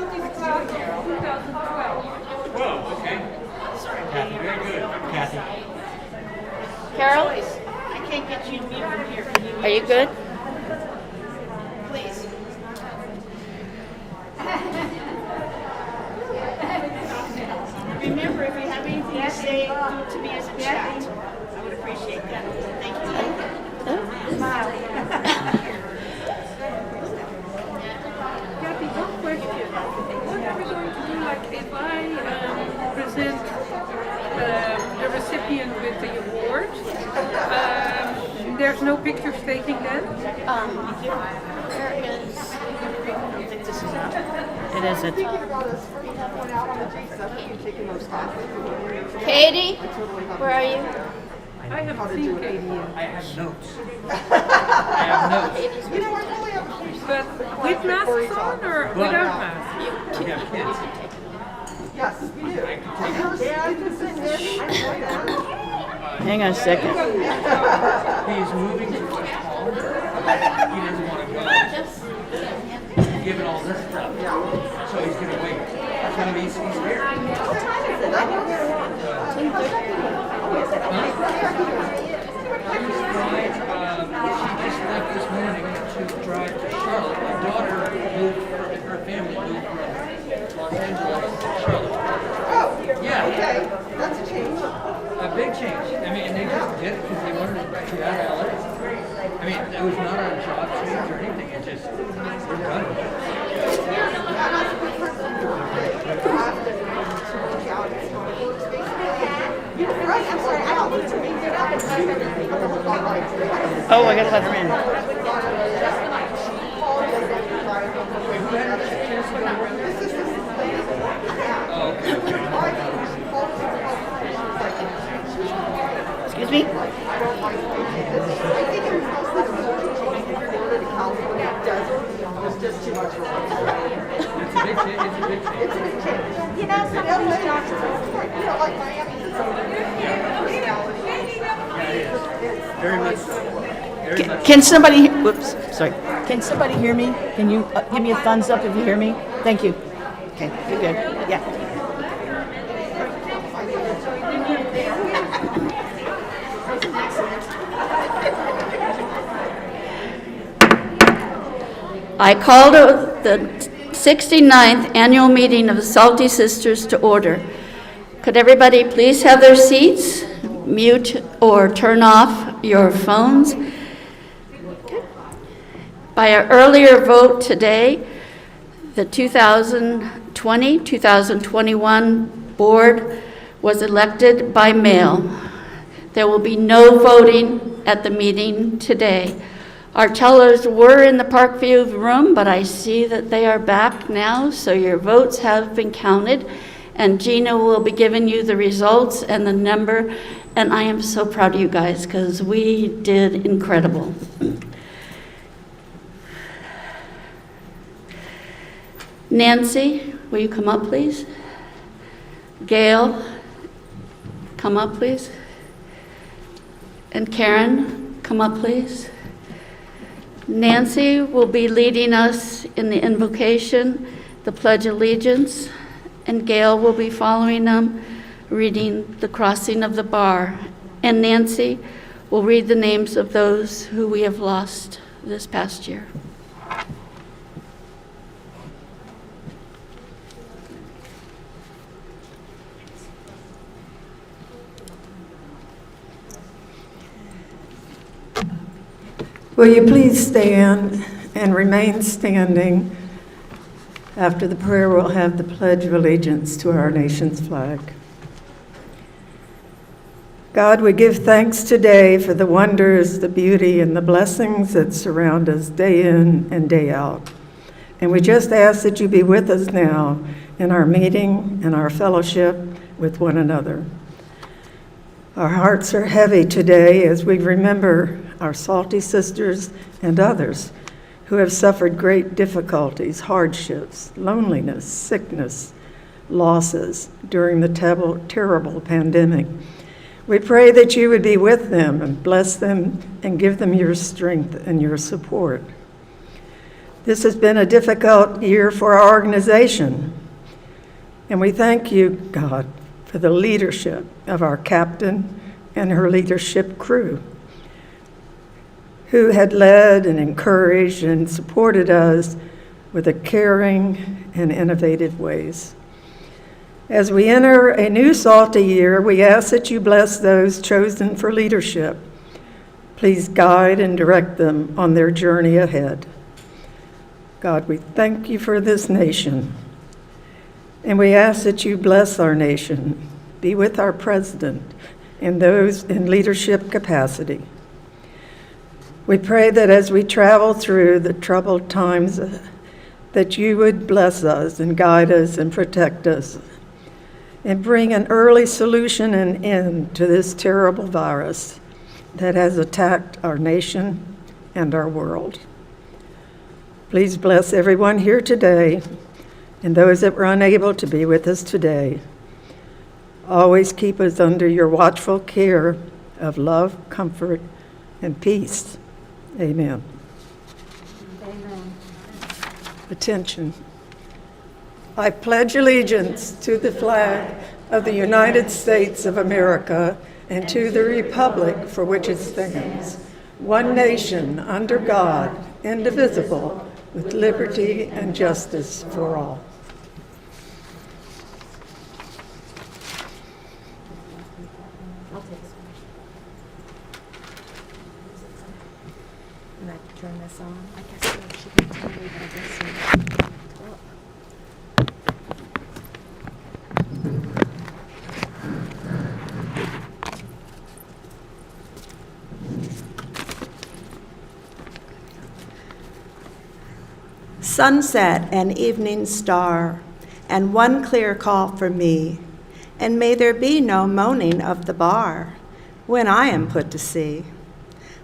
Salty's class of 2012. 12, okay. Kathy, very good. Kathy. Carol, I can't get you to mute from here. Can you? are you good? Please. Remember, if you have anything to say, do it to me as a chat. I would appreciate that. Thank you. Kathy, one question. What are we going to do, like, if I present the recipient with the award? There's no pictures taking then? There is. I don't think this is up. It isn't. Katie, where are you? I haven't seen Katie yet. I have notes. I have notes. But with masks on or without masks? We have kids. Yes, we do. Hang on a second. He's moving to West Hall. He doesn't want to go. Given all this stuff. So he's going to wait. So he's here. She just left this morning to drive to Charlotte. My daughter moved from her family moved from Los Angeles to Charlotte. Oh, Yeah. okay. That's a change. A big change. I mean, and they just did it because they wanted to get out of LA. I mean, it was not a job change or anything. It just, we're done. Oh, I gotta let her in. Excuse me? It's just too much for us. It's a big change. It's a big change. You know, some LA doctors, you know, like Miami, Very much so. Very much Can somebody, whoops, sorry. Can somebody hear me? Can you give me a thumbs up if you hear me? Thank you. Okay, you're good. Yeah. I called the 69th annual meeting of the Salty Sisters to order. Could everybody please have their seats? Mute or turn off your phones. By an earlier vote today, the 2020-2021 board was elected by mail. There will be no voting at the meeting today. Our tellers were in the Parkview room, but I see that they are back now, so your votes have been counted, and Gina will be giving you the results and the number, and I am so proud of you guys, because we did incredible. Nancy, will you come up, please? Gail, come up, please. And Karen, come up, please. Nancy will be leading us in the invocation, the Pledge of Allegiance, and Gail will be following them, reading the crossing of the bar. And Nancy will read the names of those who we have lost this past year. Will you please stand and remain standing? After the prayer, we'll have the Pledge of Allegiance to our nation's flag. God, we give thanks today for the wonders, the beauty, and the blessings that surround us day in and day out. And we just ask that you be with us now in our meeting and our fellowship with one another. Our hearts are heavy today as we remember our Salty sisters and others who have suffered great difficulties, hardships, loneliness, sickness, losses during the terrible pandemic. We pray that you would be with them and bless them and give them your strength and your support. This has been a difficult year for our organization, and we thank you, God, for the leadership of our captain and her leadership crew, who had led and encouraged and supported us with a caring and innovative ways. As we enter a new Salty year, we ask that you bless those chosen for leadership. Please guide and direct them on their journey ahead. God, we thank you for this nation, and we ask that you bless our nation, be with our president and those in leadership capacity. We pray that as we travel through the troubled times, that you would bless us and guide us and protect us and bring an early solution and end to this terrible virus that has attacked our nation and our world. Please bless everyone here today and those that were unable to be with us today. Always keep us under your watchful care of love, comfort, and peace. Amen. Amen. Attention. I pledge allegiance to the flag of the United States of America and to the republic for which it stands, one nation, under God, indivisible, with liberty and justice for all. I'll take this one. And I can turn this on. I guess so. She can tell me, but I guess so. Well, sunset and evening star, and one clear call for me, and may there be no moaning of the bar when I am put to sea.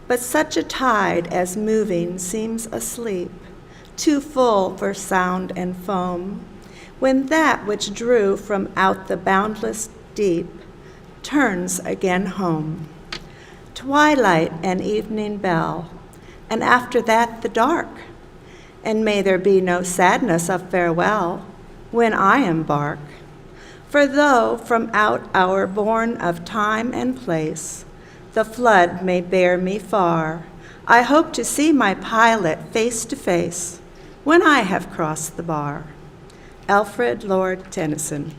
But such a tide as moving seems asleep, too full for sound and foam, when that which drew from out the boundless deep turns again home. Twilight and evening bell, and after that the dark, and may there be no sadness of farewell when I embark. For though from out our bourne of time and place the flood may bear me far, I hope to see my pilot face to face when I have crossed the bar. Alfred Lord Tennyson.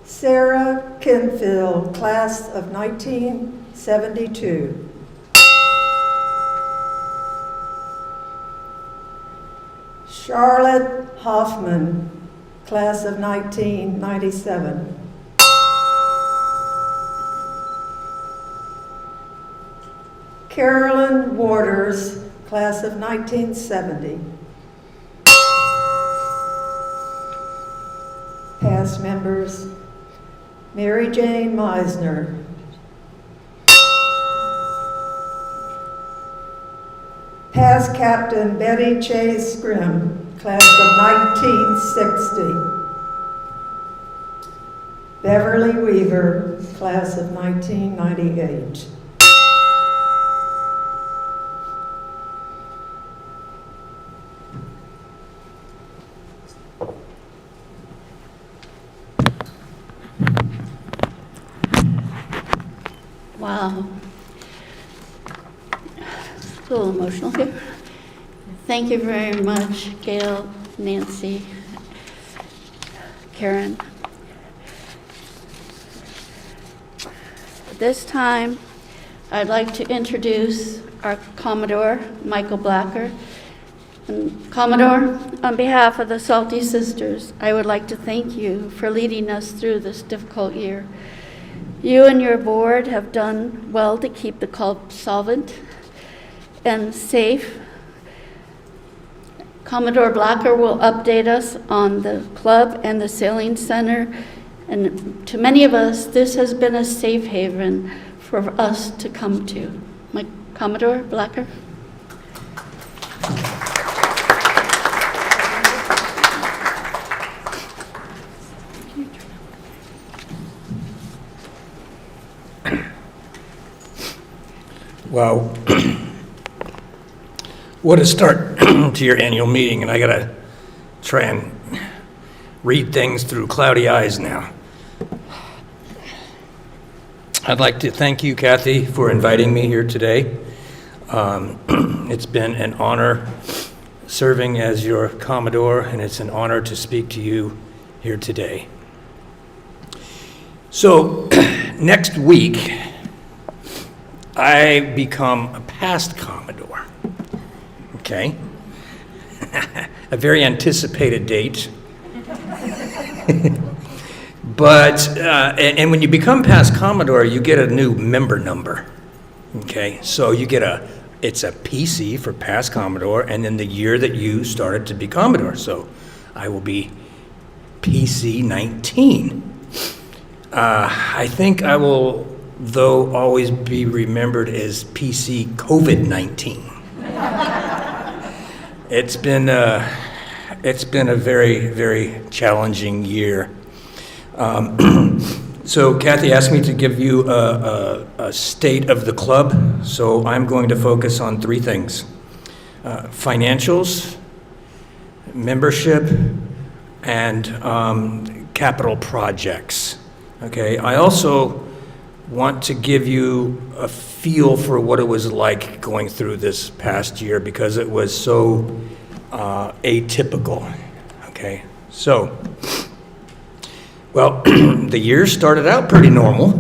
Sarah Kinfield, class of 1972. Charlotte Hoffman, class of 1997. Carolyn Waters, class of 1970. Past members: Mary Jane Meisner. Past Captain Betty Chase Scrim, class of 1960. Beverly Weaver, class of 1998. Wow. It's a little emotional here. Thank you very much, Gail, Nancy, Karen. This time, I'd like to introduce our Commodore, Michael Blacker. And Commodore, on behalf of the Salty Sisters, I would like to thank you for leading us through this difficult year. You and your board have done well to keep the club solvent and safe. Commodore Blacker will update us on the club and the sailing center. And to many of us, this has been a safe haven for us to come to. My Commodore Blacker. Wow. What a start to your annual meeting, and I gotta try and read things through cloudy eyes now. I'd like to thank you, Kathy, for inviting me here today. It's been an honor serving as your Commodore, and it's an honor to speak to you here today. So, next week, I become a past Commodore, okay? A very anticipated date. But, and when you become past Commodore, you get a new member number, okay? So you get it's a PC for past Commodore, and then the year that you started to be Commodore. So I will be PC 19. I think I will, though, always be remembered as PC COVID-19. It's been a very, very challenging year. So Kathy asked me to give you a state of the club, so I'm going to focus on three things: financials, membership, and capital projects. Okay, I also want to give you a feel for what it was like going through this past year, because it was so atypical. Okay, so, well, the year started out pretty normal.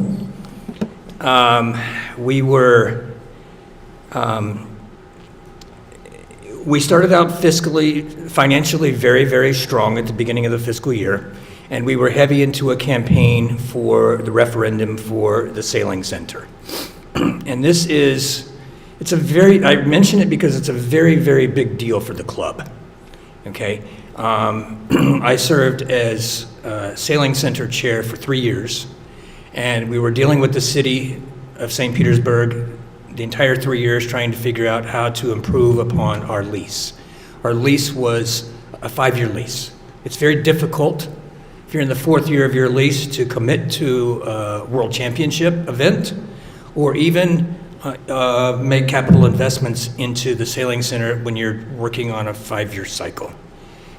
We started out financially very, very strong at the beginning of the fiscal year, and we were heavy into a campaign for the referendum for the sailing center. And I mention it because it's a very, very big deal for the club, okay? I served as sailing center chair for 3 years, and we were dealing with the city of St. Petersburg the entire 3 years, trying to figure out how to improve upon our lease. Our lease was a 5-year lease. It's very difficult, if you're in the 4th year of your lease, to commit to a world championship event, or even make capital investments into the sailing center when you're working on a 5-year cycle.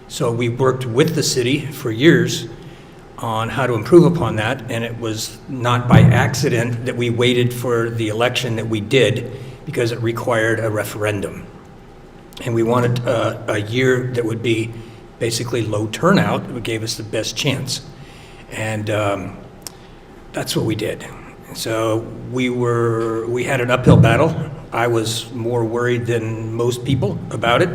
So we worked with the city for years on how to improve upon that, and it was not by accident that we waited for the election that we did, because it required a referendum. And we wanted a year that would be basically low turnout, that gave us the best chance. And that's what we did. So we had an uphill battle. I was more worried than most people about it,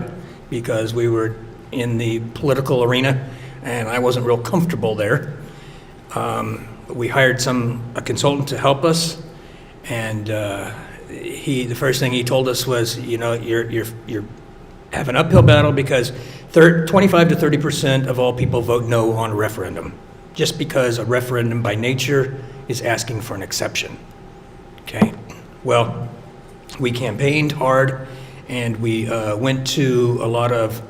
because we were in the political arena, and I wasn't real comfortable there. We hired a consultant to help us, and the first thing he told us was, you're have an uphill battle because 25 to 30% of all people vote no on a referendum, just because a referendum by nature is asking for an exception. Okay, well, we campaigned hard, and we went to a lot of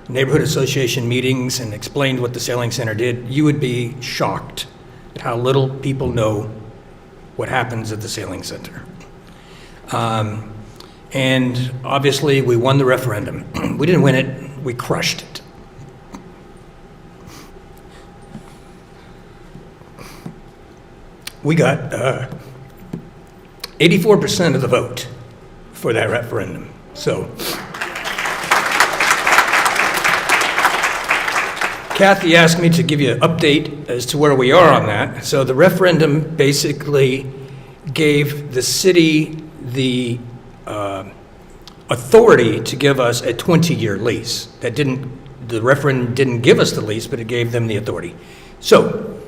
neighborhood association meetings and explained what the sailing center did. You would be shocked at how little people know what happens at the sailing center. And obviously we won the referendum. We didn't win it, we crushed it. We got 84% of the vote for that referendum. So Kathy asked me to give you an update as to where we are on that. So the referendum basically gave the city the authority to give us a 20-year lease. The referendum didn't give us the lease, but it gave them the authority. So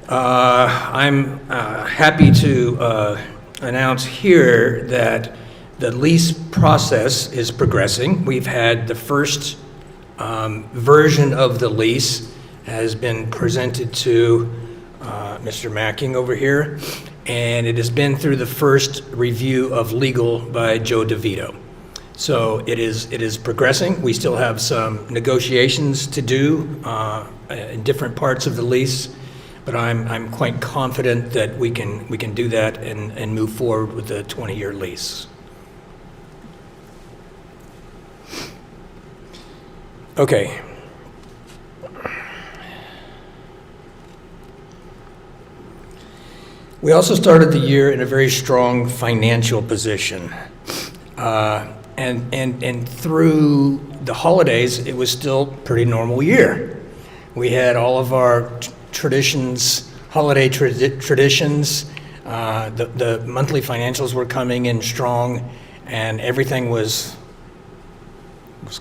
I'm happy to announce here that the lease process is progressing. We've had the first version of the lease has been presented to Mr. Macking over here, and it has been through the first review of legal by Joe DeVito. So it is progressing. We still have some negotiations to do in different parts of the lease, but I'm quite confident that we can do that and move forward with the 20-year lease. Okay. We also started the year in a very strong financial position. And through the holidays, it was still a pretty normal year. We had all of our traditions, holiday traditions. The monthly financials were coming in strong, and everything was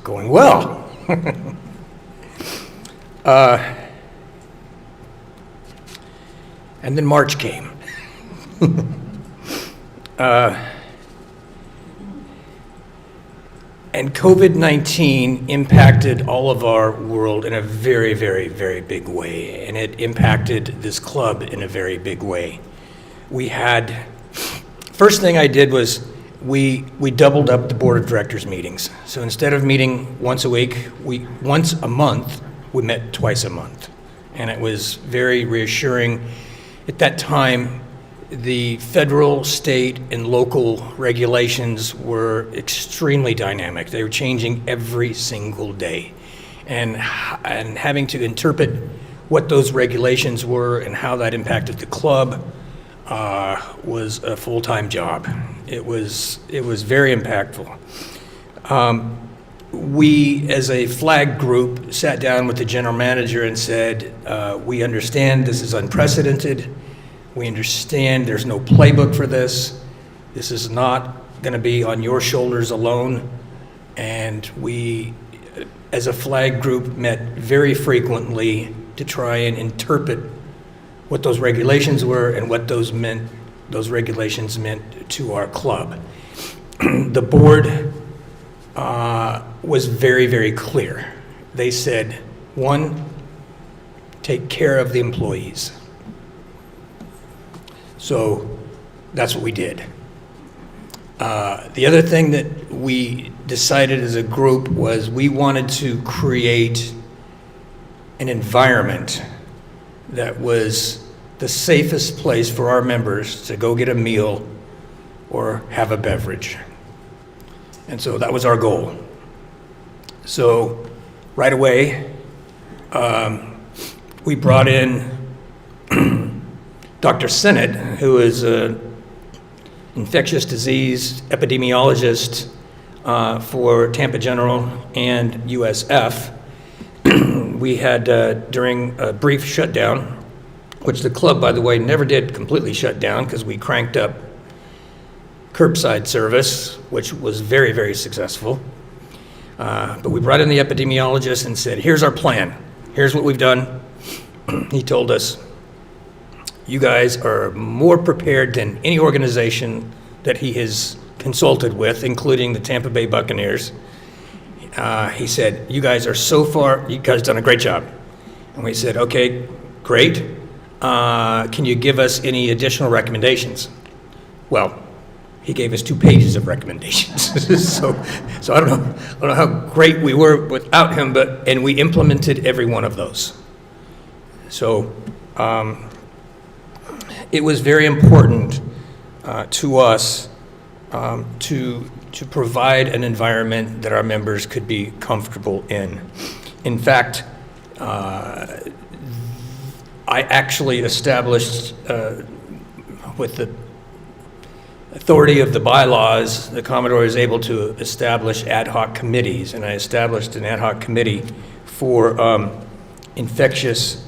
going well. And then March came. And COVID-19 impacted all of our world in a very, very, very big way, and it impacted this club in a very big way. First thing I did was we doubled up the board of directors meetings. So instead of meeting once a week, once a month, we met twice a month. And it was very reassuring. At that time, the federal, state, and local regulations were extremely dynamic. They were changing every single day. And having to interpret what those regulations were and how that impacted the club was a full-time job. It was very impactful. We, as a flag group, sat down with the general manager and said, we understand this is unprecedented. We understand there's no playbook for this. This is not going to be on your shoulders alone. And we, as a flag group, met very frequently to try and interpret what those regulations were and what those regulations meant to our club. The board was very, very clear. They said, one, take care of the employees. So that's what we did. The other thing that we decided as a group was we wanted to create an environment that was the safest place for our members to go get a meal or have a beverage. And so that was our goal. So right away, we brought in Dr. Sennett, who is an infectious disease epidemiologist for Tampa General and USF. We had, during a brief shutdown, which the club, by the way, never did completely shut down because we cranked up curbside service, which was very, very successful. But we brought in the epidemiologist and said, here's our plan. Here's what we've done. He told us, you guys are more prepared than any organization that he has consulted with, including the Tampa Bay Buccaneers. He said, you guys done a great job. And we said, okay, great. Can you give us any additional recommendations? Well, he gave us 2 pages of recommendations. so I don't know how great we were without him, and we implemented every one of those. So it was very important to us to provide an environment that our members could be comfortable in. In fact, I actually established, with the authority of the bylaws, the Commodore is able to establish ad hoc committees, and I established an ad hoc committee for infectious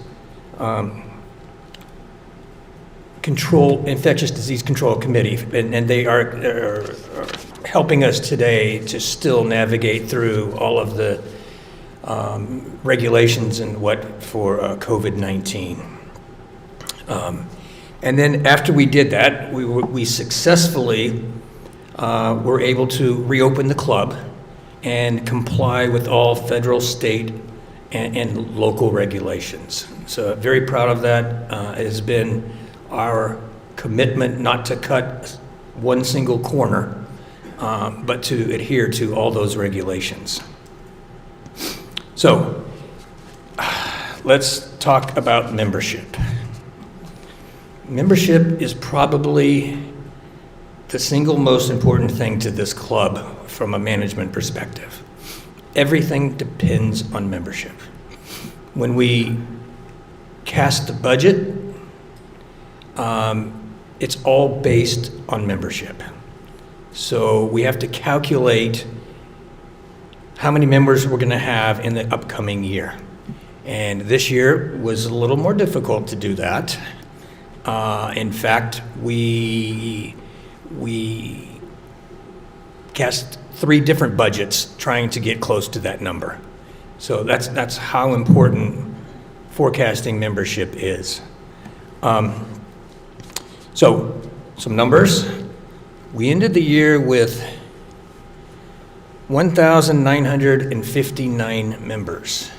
disease control committee, and they are helping us today to still navigate through all of the regulations and what for COVID-19. And then after we did that, we successfully were able to reopen the club and comply with all federal, state, and local regulations. So very proud of that. It has been our commitment not to cut one single corner, but to adhere to all those regulations. So, let's talk about membership. Membership is probably the single most important thing to this club from a management perspective. Everything depends on membership. When we cast the budget, it's all based on membership. So we have to calculate how many members we're going to have in the upcoming year. And this year was a little more difficult to do that. In fact, we cast 3 different budgets trying to get close to that number. So that's how important forecasting membership is. So some numbers. We ended the year with 1,959 members.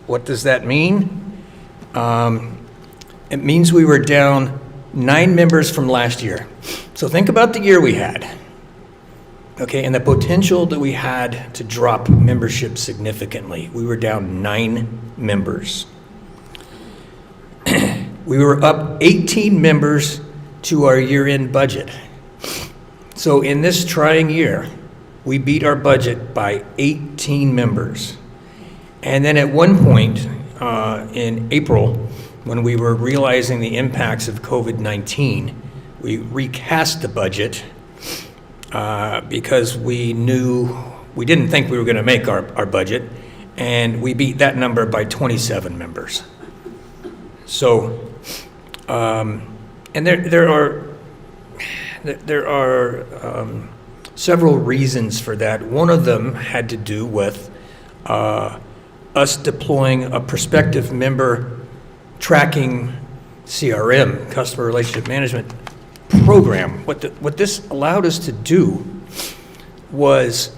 What does that mean? It means we were down 9 members from last year. So think about the year we had, okay, and the potential that we had to drop membership significantly. We were down 9 members. We were up 18 members to our year-end budget. So in this trying year, we beat our budget by 18 members. And then at one point in April, when we were realizing the impacts of COVID-19, we recast the budget because we didn't think we were going to make our budget, and we beat that number by 27 members. So, and there are several reasons for that. One of them had to do with us deploying a prospective member tracking CRM, customer relationship management program. What this allowed us to do was,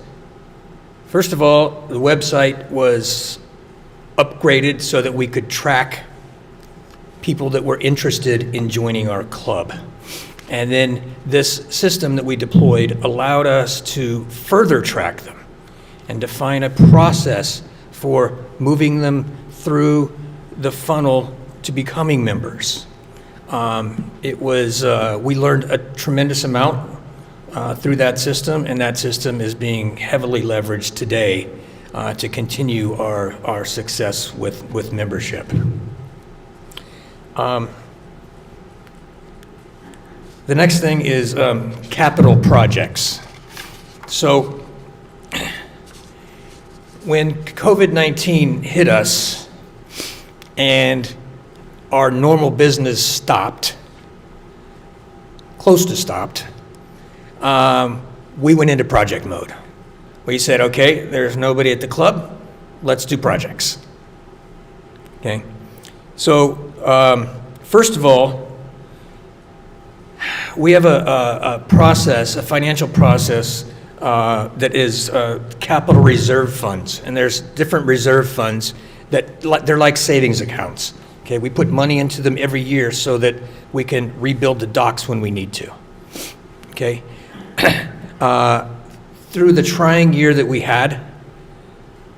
first of all, the website was upgraded so that we could track people that were interested in joining our club. And then this system that we deployed allowed us to further track them and define a process for moving them through the funnel to becoming members. We learned a tremendous amount through that system, and that system is being heavily leveraged today to continue our success with membership. The next thing is capital projects. So when COVID-19 hit us and our normal business stopped, close to stopped, we went into project mode. We said, okay, there's nobody at the club, let's do projects. Okay, so first of all, we have a process, a financial process that is capital reserve funds, and there's different reserve funds that they're like savings accounts. Okay, we put money into them every year so that we can rebuild the docks when we need to. Okay, through the trying year that we had,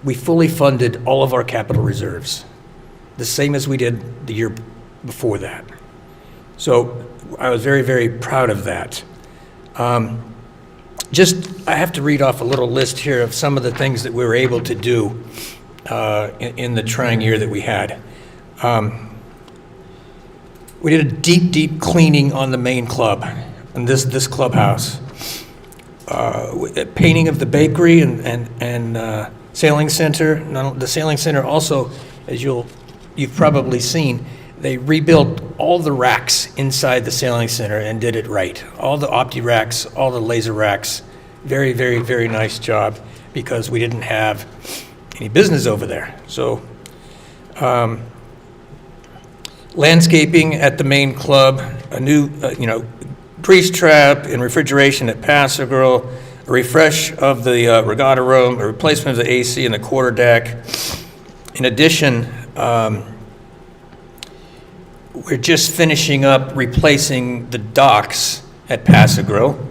we fully funded all of our capital reserves, the same as we did the year before that. So I was very, very proud of that. I have to read off a little list here of some of the things that we were able to do in the trying year that we had. We did a deep, deep cleaning on the main club, in this clubhouse. Painting of the bakery and sailing center. The sailing center also, as you've probably seen, they rebuilt all the racks inside the sailing center and did it right. All the opti racks, all the laser racks. Very, very, very nice job, because we didn't have any business over there. So, landscaping at the main club, a new, grease trap and refrigeration at Paso Girl, a refresh of the regatta room, a replacement of the AC in the quarterdeck. In addition, we're just finishing up replacing the docks at Pass-A-Grille.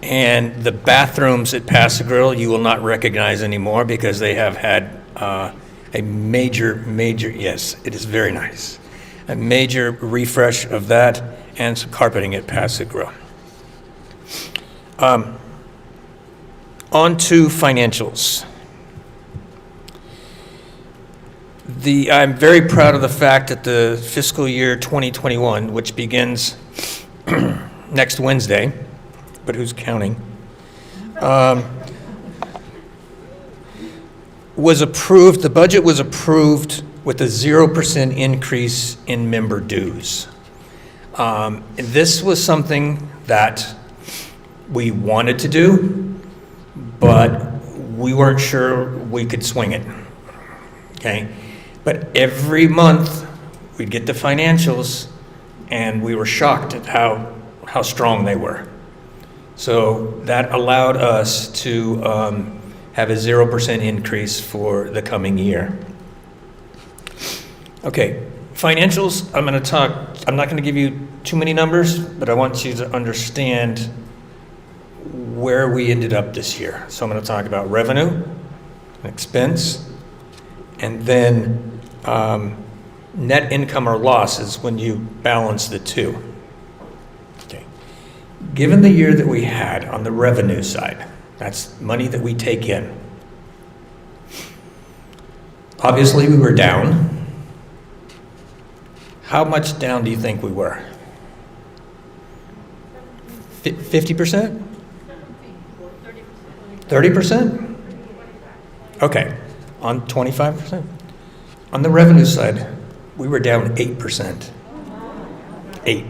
And the bathrooms at Pass-A-Grille you will not recognize anymore because they have had a major, yes, it is very nice, a major refresh of that and some carpeting at Pass-A-Grille. On to financials. I'm very proud of the fact that the fiscal year 2021, which begins next Wednesday, but who's counting, was approved, the budget was approved with a 0% increase in member dues. This was something that we wanted to do, but we weren't sure we could swing it, okay? But every month, we'd get the financials, and we were shocked at how strong they were. So that allowed us to have a 0% increase for the coming year. Okay, financials, I'm not going to give you too many numbers, but I want you to understand where we ended up this year. So I'm going to talk about revenue, expense, and then net income or losses when you balance the two. Okay. Given the year that we had on the revenue side, that's money that we take in. Obviously, we were down. How much down do you think we were? 50%? 30%? Okay, on 25%? On the revenue side, we were down 8%. 8.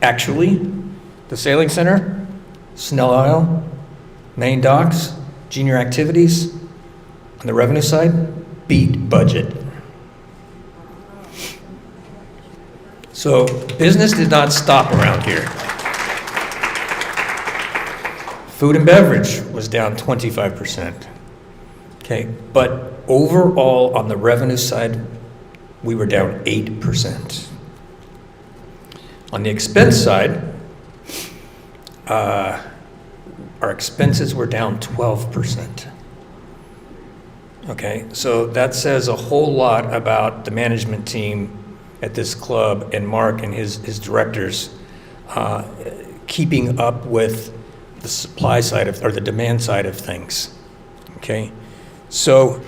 Actually, the Sailing Center, Snell Isle, main docks, junior activities, on the revenue side, beat budget. So business did not stop around here. Food and beverage was down 25%. Okay, but overall on the revenue side, we were down 8%. On the expense side, our expenses were down 12%. Okay, so that says a whole lot about the management team at this club and Mark and his directors keeping up with the supply side or the demand side of things. Okay, so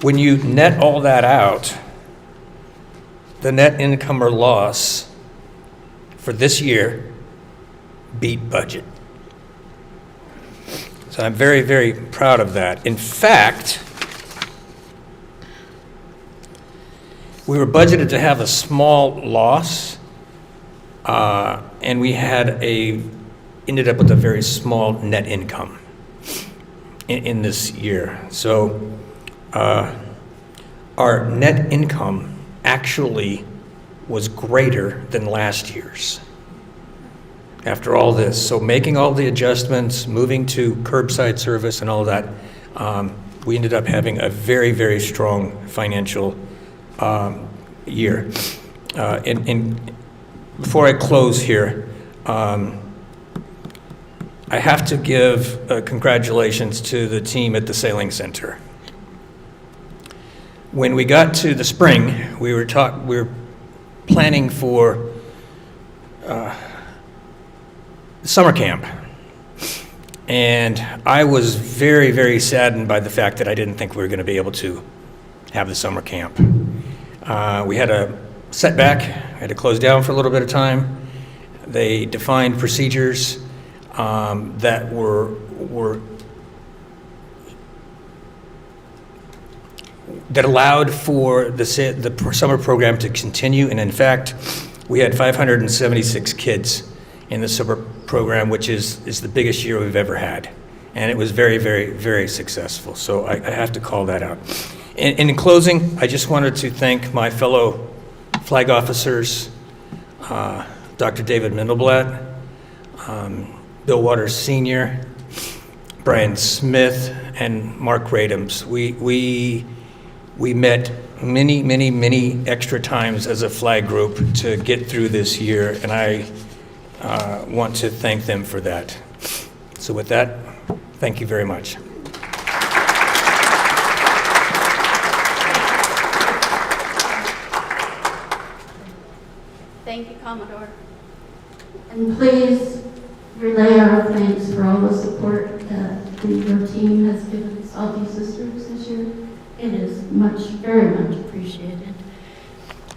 when you net all that out, the net income or loss for this year beat budget. So I'm very, very proud of that. In fact, we were budgeted to have a small loss, and we ended up with a very small net income in this year. So our net income actually was greater than last year's after all this. So making all the adjustments, moving to curbside service and all that, we ended up having a very, very strong financial year. And before I close here, I have to give congratulations to the team at the Sailing Center. When we got to the spring, we were planning for summer camp. And I was very, very saddened by the fact that I didn't think we were going to be able to have the summer camp. We had a setback, had to close down for a little bit of time. They defined procedures that that allowed for the summer program to continue. And in fact, we had 576 kids in the summer program, which is the biggest year we've ever had. And it was very, very, very successful. So I have to call that out. And in closing, I just wanted to thank my fellow flag officers, Dr. David Mendelblatt, Bill Waters Sr., Brian Smith, and Mark Radams. We We met many, many, many extra times as a flag group to get through this year, and I want to thank them for that. So with that, thank you very much. Thank you, Commodore. And please relay our thanks for all the support that your team has given Salty Sisters this year. It is very much appreciated.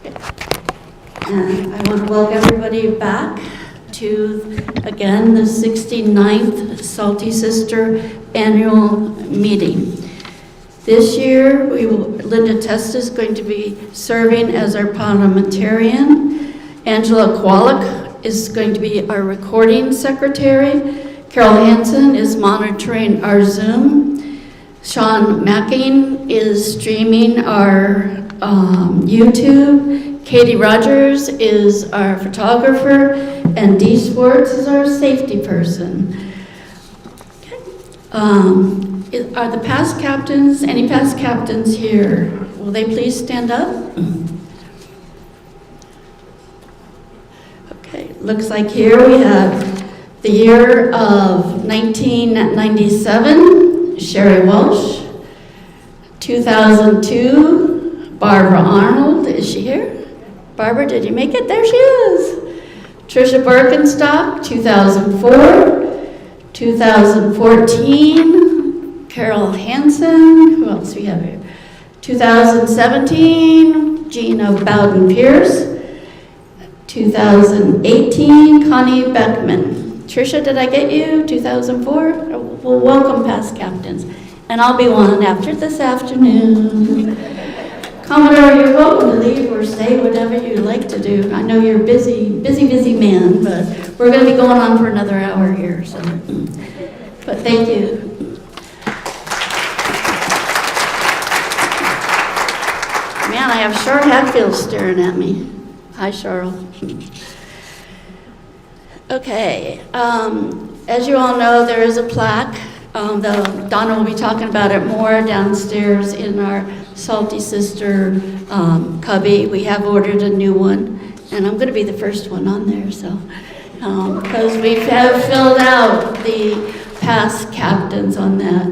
And I want to welcome everybody back to, again, the 69th Salty Sister Annual Meeting. This year, Linda Testa is going to be serving as our parliamentarian. Angela Kwolek is going to be our recording secretary. Carol Hansen is monitoring our Zoom. Sean Macking is streaming our YouTube. Katie Rogers is our photographer, and Dee Swartz is our safety person. Okay. Are the past captains, any past captains here? Will they please stand up? Okay, looks like here we have the year of 1997. Sherry Walsh. 2002, Barbara Arnold. Is she here? Barbara, did you make it? There she is. Tricia Birkenstock, 2004. 2014, Carol Hansen. Who else we have here? 2017, Gina Bowden-Pierce. 2018, Connie Beckman. Tricia, did I get you? 2004? Well, welcome past captains. And I'll be one after this afternoon. Commodore, you're welcome to leave or stay, whatever you like to do. I know you're a busy man, but we're going to be going on for another hour here. So, but thank you. Man, I have Char Hatfield staring at me. Hi, Cheryl. Okay, as you all know, there is a plaque. Donna will be talking about it more downstairs in our Salty Sister cubby. We have ordered a new one, and I'm going to be the first one on there, so because we have filled out the past captains on that.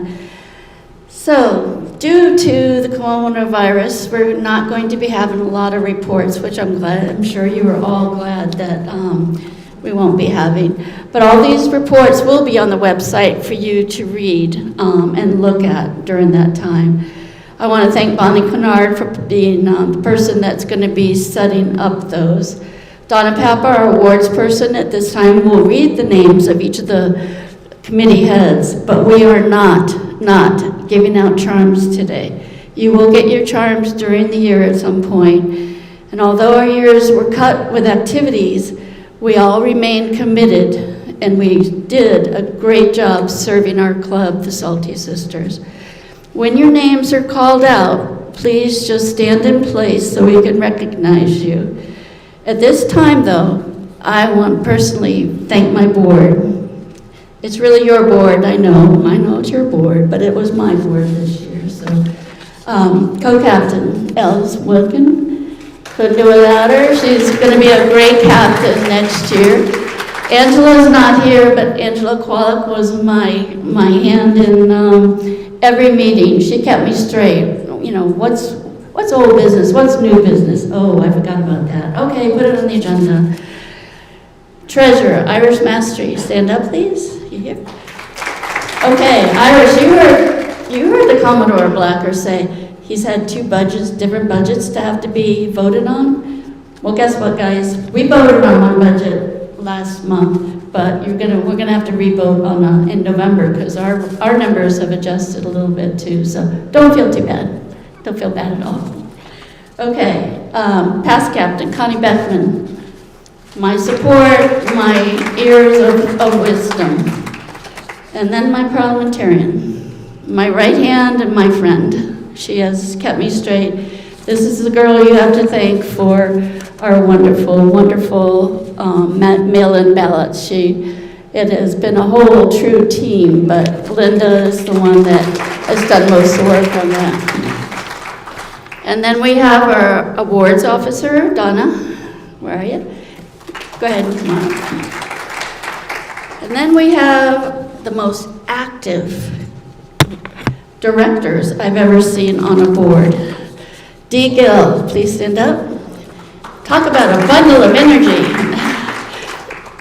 So, due to the coronavirus, we're not going to be having a lot of reports, which I'm sure you are all glad that we won't be having. But all these reports will be on the website for you to read and look at during that time. I want to thank Bonnie Kennard for being the person that's going to be setting up those. Donna Papa, our awards person, at this time will read the names of each of the committee heads, but we are not giving out charms today. You will get your charms during the year at some point. And although our years were cut with activities, we all remained committed, and we did a great job serving our club, the Salty Sisters. When your names are called out, please just stand in place so we can recognize you. At this time, though, I want to personally thank my board. It's really your board, I know it's your board, but it was my board this year. So, co-captain Els Wilkin. Couldn't do without her. She's going to be a great captain next year. Angela's not here, but Angela Kwolek was my hand in every meeting. She kept me straight. You know, what's old business? What's new business? Oh, I forgot about that. Okay, put it on the agenda. Treasurer, Irish Mastery. Stand up, please. You here? Okay, Irish, you heard the Commodore Blacker say, he's had two different budgets to have to be voted on. Well, guess what, guys? We voted on one budget last month, but we're gonna have to re-vote on in November because our numbers have adjusted a little bit too. So don't feel too bad. Don't feel bad at all. Okay, past captain Connie Beckman. My support, my ears of wisdom, and then my parliamentarian, my right hand and my friend. She has kept me straight. This is the girl you have to thank for our wonderful, wonderful mail-in ballots. It has been a whole true team, but Linda is the one that has done most of the work on that. And then we have our awards officer, Donna. Where are you? Go ahead and come on up. And then we have the most active directors I've ever seen on a board. Dee Gill, please stand up. Talk about a bundle of energy.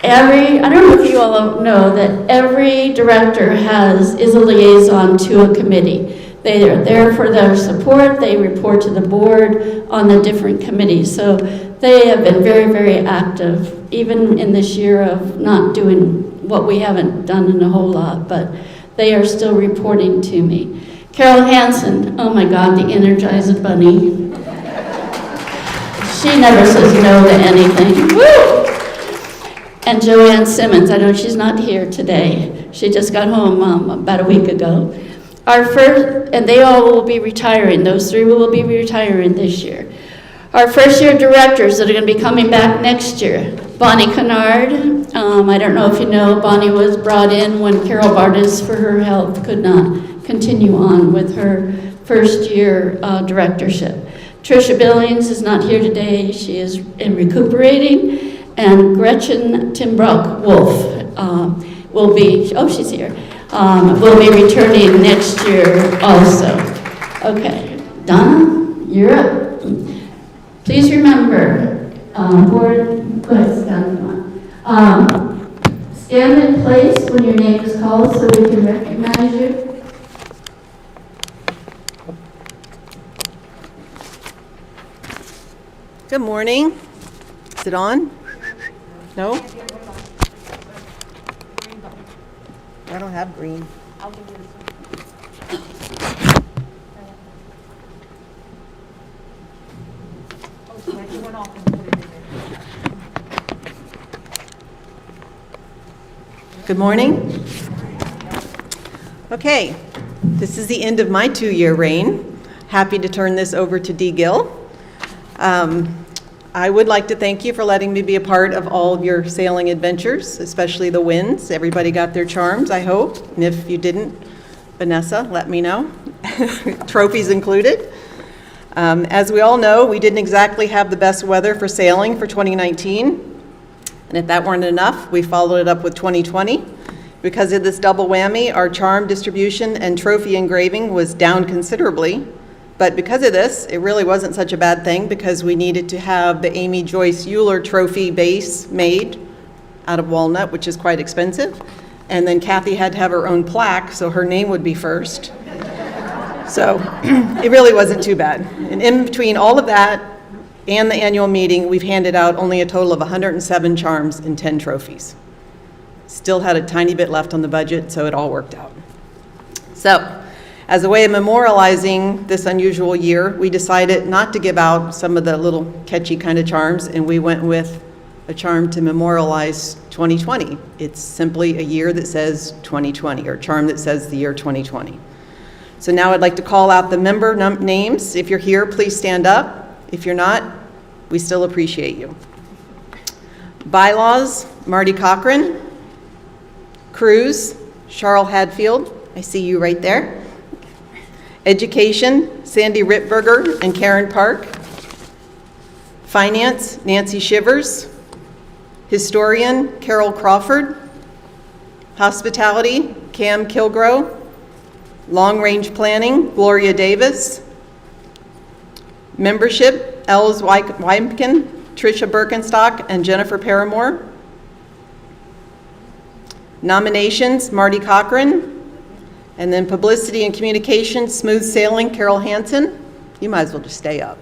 I don't know if you all know that every director is a liaison to a committee. They are there for their support. They report to the board on the different committees. So they have been very, very active, even in this year of not doing what we haven't done in a whole lot, but they are still reporting to me. Carol Hansen, oh my God, the Energized Bunny. She never says no to anything. Woo! And Joanne Simmons, I know she's not here today. She just got home about a week ago. And they all will be retiring. Those three will be retiring this year. Our first year directors that are going to be coming back next year. Bonnie Kennard, I don't know if you know, Bonnie was brought in when Carol Bartis, for her health, could not continue on with her first year directorship. Tricia Billings is not here today. She is recuperating. And Gretchen Timbrook Wolf will be, she's here, will be returning next year also. Okay, Donna, you're up. Please remember, board, go ahead, stand in place when your name is called so we can recognize you. Good morning. Is it on? No? I don't have green. Good morning. Okay, this is the end of my 2-year reign. Happy to turn this over to Dee Gill. I would like to thank you for letting me be a part of all of your sailing adventures, especially the wins. Everybody got their charms, I hope. And if you didn't, Vanessa, let me know. Trophies included. As we all know, we didn't exactly have the best weather for sailing for 2019. And if that weren't enough, we followed it up with 2020. Because of this double whammy, our charm distribution and trophy engraving was down considerably. But because of this, it really wasn't such a bad thing because we needed to have the Amy Joyce Euler trophy base made out of walnut, which is quite expensive. And then Kathy had to have her own plaque, so her name would be first. So it really wasn't too bad. And in between all of that and the annual meeting, we've handed out only a total of 107 charms and 10 trophies. Still had a tiny bit left on the budget, so it all worked out. So, as a way of memorializing this unusual year, we decided not to give out some of the little catchy kind of charms, and we went with a charm to memorialize 2020. It's simply a year that says 2020, or a charm that says the year 2020. So now I'd like to call out the member names. If you're here, please stand up. If you're not, we still appreciate you. Bylaws, Marty Cochran. Cruise, Charles Hadfield. I see you right there. Education, Sandy Rittberger and Karen Park. Finance, Nancy Shivers. Historian, Carol Crawford. Hospitality, Cam Kilgrow. Long Range Planning, Gloria Davis. Membership, Els Weimken, Tricia Birkenstock, and Jennifer Paramore. Nominations, Marty Cochran. And then Publicity and Communications, Smooth Sailing, Carol Hansen. You might as well just stay up.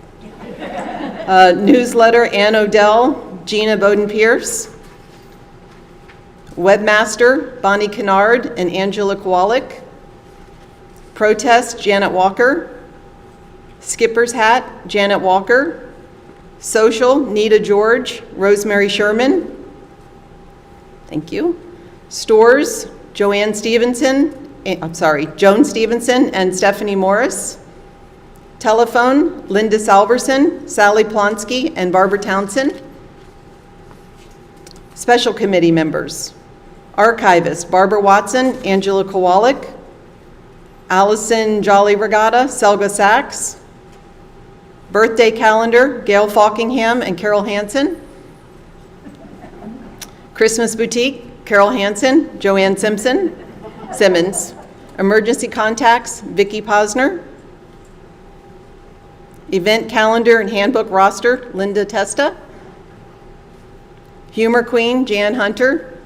Newsletter, Ann Odell, Gina Bowden-Pierce. Webmaster, Bonnie Kennard and Angela Kowalik. Protest, Janet Walker. Skipper's Hat, Janet Walker. Social, Nita George, Rosemary Sherman. Thank you. Stores, Joan Stevenson and Stephanie Morris. Telephone, Linda Salverson, Sally Plonsky, and Barbara Townsend. Special committee members. Archivist, Barbara Watson, Angela Kowalik. Allison Jolly Regatta, Selga Sachs. Birthday calendar, Gail Falkingham and Carol Hansen. Christmas boutique, Carol Hansen, Joanne Simmons. Emergency contacts, Vicki Posner. Event calendar and handbook roster, Linda Testa. Humor Queen, Jan Hunter.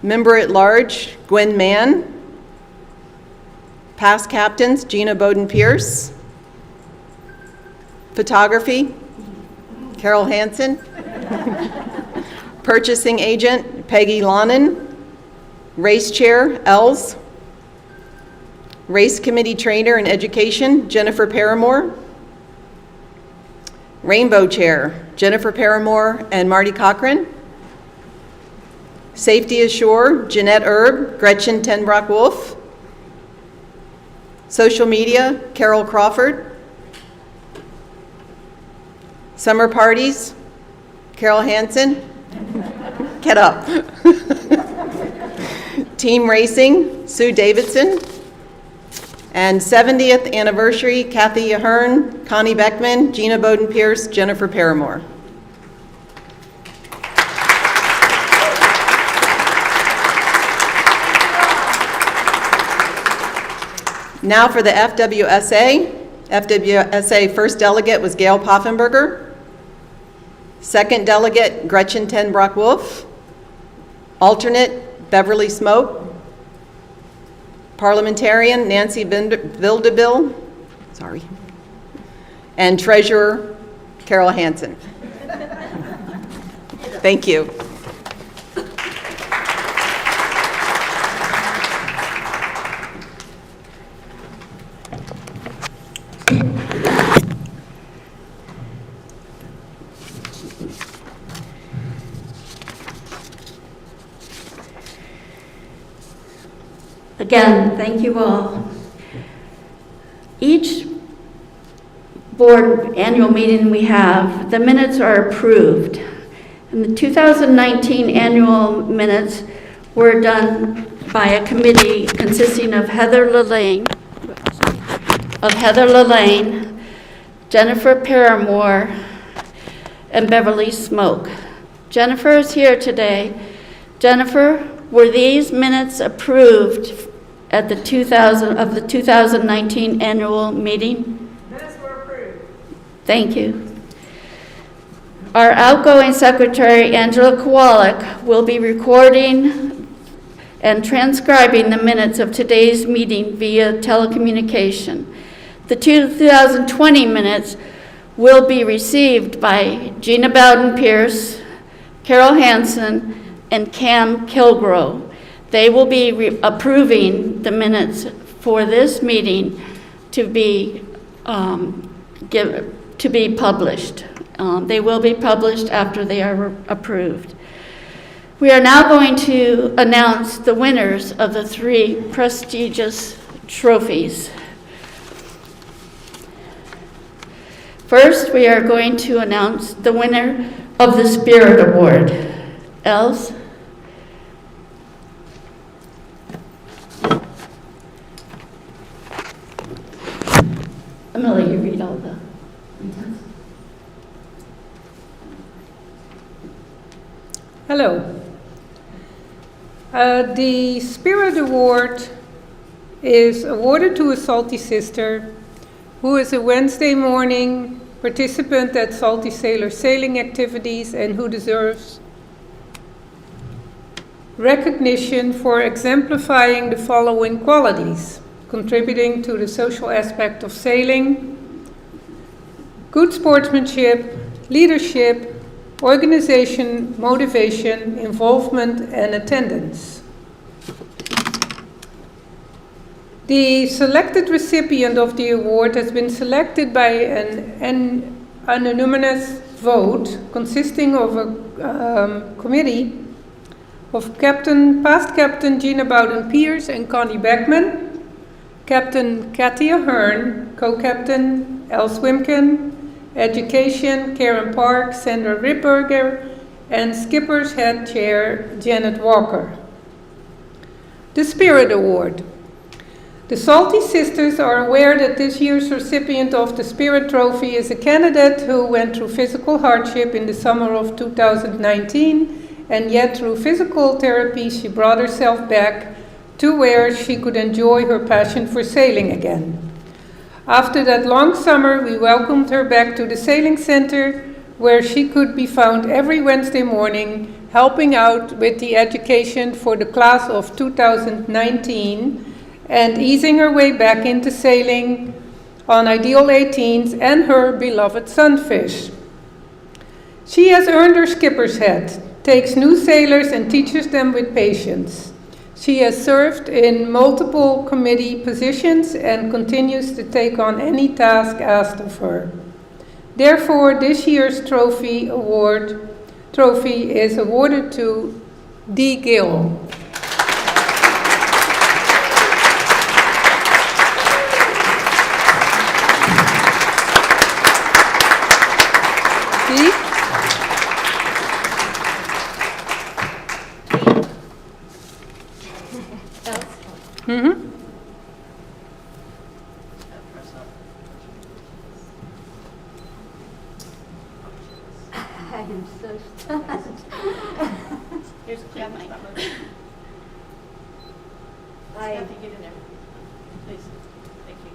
Member at Large, Gwen Mann. Past captains, Gina Bowden-Pierce. Photography, Carol Hansen. Purchasing agent, Peggy Lonan. Race chair, Els. Race committee trainer and education, Jennifer Paramore. Rainbow chair, Jennifer Paramore and Marty Cochran. Safety ashore, Jeanette Erb, Gretchen Tenbrock-Wolf. Social media, Carol Crawford. Summer parties, Carol Hansen. Get up. Team racing, Sue Davidson. And 70th anniversary, Kathy Ahern, Connie Beckman, Gina Bowden-Pierce, Jennifer Paramore. Now for the FWSA. FWSA first delegate was Gail Poffenberger. Second delegate, Gretchen Tenbrock-Wolf. Alternate, Beverly Smoke. Parliamentarian, Nancy Vildebill. Sorry. And treasurer, Carol Hansen. Thank you. Again, thank you all. Each board annual meeting we have, the minutes are approved. And the 2019 annual minutes were done by a committee consisting of Heather Lillane, Jennifer Paramore, and Beverly Smoke. Jennifer is here today. Jennifer, were these minutes approved at the 2019 annual meeting? Minutes were approved. Thank you. Our outgoing secretary, Angela Kowalik, will be recording and transcribing the minutes of today's meeting via telecommunication. The 2020 minutes will be received by Gina Bowden-Pierce, Carol Hansen, and Cam Kilgrove. They will be approving the minutes for this meeting to be published. They will be published after they are approved. We are now going to announce the winners of the 3 prestigious trophies. First, we are going to announce the winner of the Spirit Award. Els? I'm going to let you read all the details. Hello. The Spirit Award is awarded to a Salty sister who is a Wednesday morning participant at Salty Sailor sailing activities and who deserves recognition for exemplifying the following qualities: contributing to the social aspect of sailing, good sportsmanship, leadership, organization, motivation, involvement, and attendance. The selected recipient of the award has been selected by an anonymous vote consisting of a committee of past Captain Gina Bowden-Pierce and Connie Beckman, Captain Kathy Ahern, Co-Captain Els Wimken, Education Karen Park, Sandra Ripberger, and Skipper's Head Chair Janet Walker. The Spirit Award. The Salty Sisters are aware that this year's recipient of the Spirit Trophy is a candidate who went through physical hardship in the summer of 2019, and yet through physical therapy she brought herself back to where she could enjoy her passion for sailing again. After that long summer, we welcomed her back to the sailing center, where she could be found every Wednesday morning helping out with the education for the class of 2019 and easing her way back into sailing on Ideal 18s and her beloved sunfish. She has earned her skipper's hat, takes new sailors and teaches them with patience. She has served in multiple committee positions and continues to take on any task asked of her. Therefore, this year's trophy is awarded to Dee Gill. Dee? Mm-hmm. I am so stunned. Here's a clear mic. Kathy, get in there. Please. Thank you.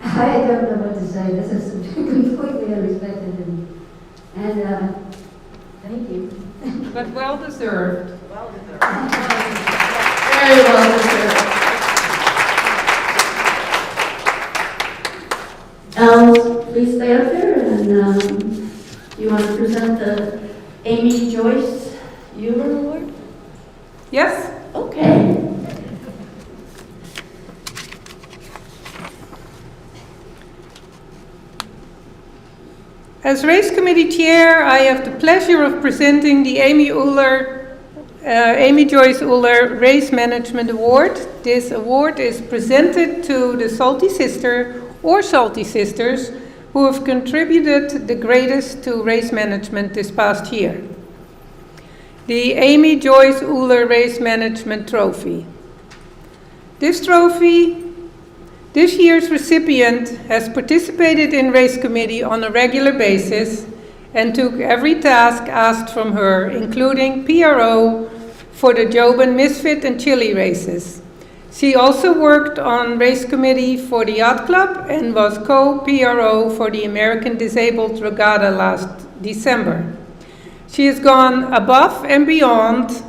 I don't know what to say. This is completely unexpected, and thank you. But well deserved. Very well deserved. Alice, please stay up there, and you want to present the Amy Joyce Euler Award? Yes? Okay. As Race Committee Chair, I have the pleasure of presenting the Amy Joyce Euler Race Management Award. This award is presented to the Salty Sister or Salty Sisters who have contributed the greatest to race management this past year. The Amy Joyce Euler Race Management Trophy. This year's recipient has participated in Race Committee on a regular basis and took every task asked from her, including PRO for the Joban Misfit and Chile races. She also worked on Race Committee for the Yacht Club and was co-PRO for the American Disabled Regatta last December. She has gone above and beyond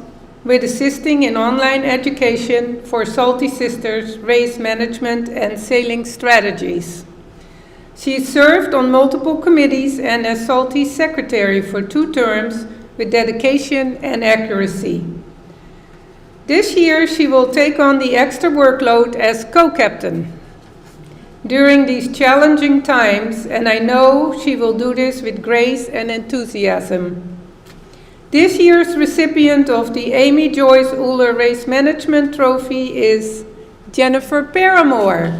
with assisting in online education for Salty Sisters, race management and sailing strategies. She served on multiple committees and as Salty Secretary for 2 terms with dedication and accuracy. This year she will take on the extra workload as co-captain during these challenging times, and I know she will do this with grace and enthusiasm. This year's recipient of the Amy Joyce Euler Race Management Trophy is Jennifer Paramore.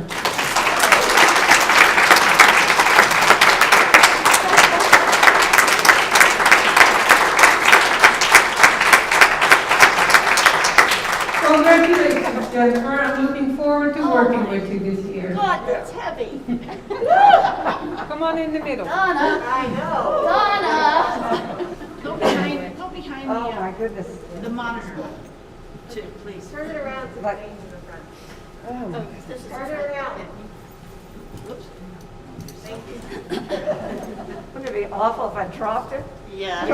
Congratulations, Jennifer. I'm looking forward to working with you this year. God, that's heavy. Come on in the middle. Donna, I know. Donna. Go behind Oh, my goodness. the monitor, too, please. Turn it around so the name's in the front. Oh, this is. Turn it around. Whoops. Thank you. Wouldn't it be awful if I dropped it? Yeah.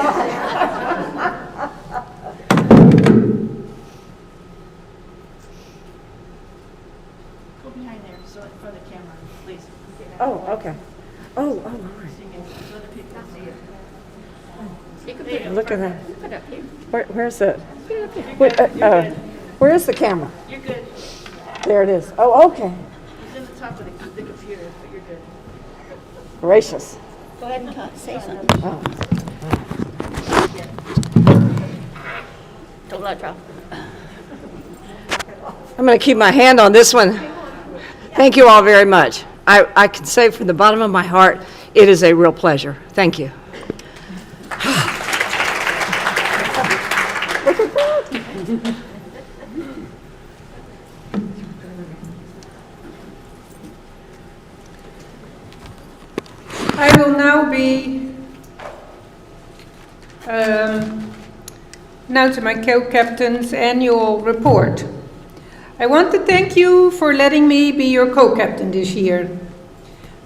Go behind there, so for the camera, please. Oh, okay. Oh, all right. So the people see it. You can put There you it, go. Look at that. put it up here. Where's it? You're good. Where's the camera? You're good. There it is. Oh, okay. It's in the top of the computer, but you're good. Gracious. Go ahead and say something. Oh. Don't let it drop. I'm going to keep my hand on this one. Thank you all very much. I can say from the bottom of my heart, it is a real pleasure. Thank you. Look at that. I will now to my co-captain's annual report. I want to thank you for letting me be your co-captain this year.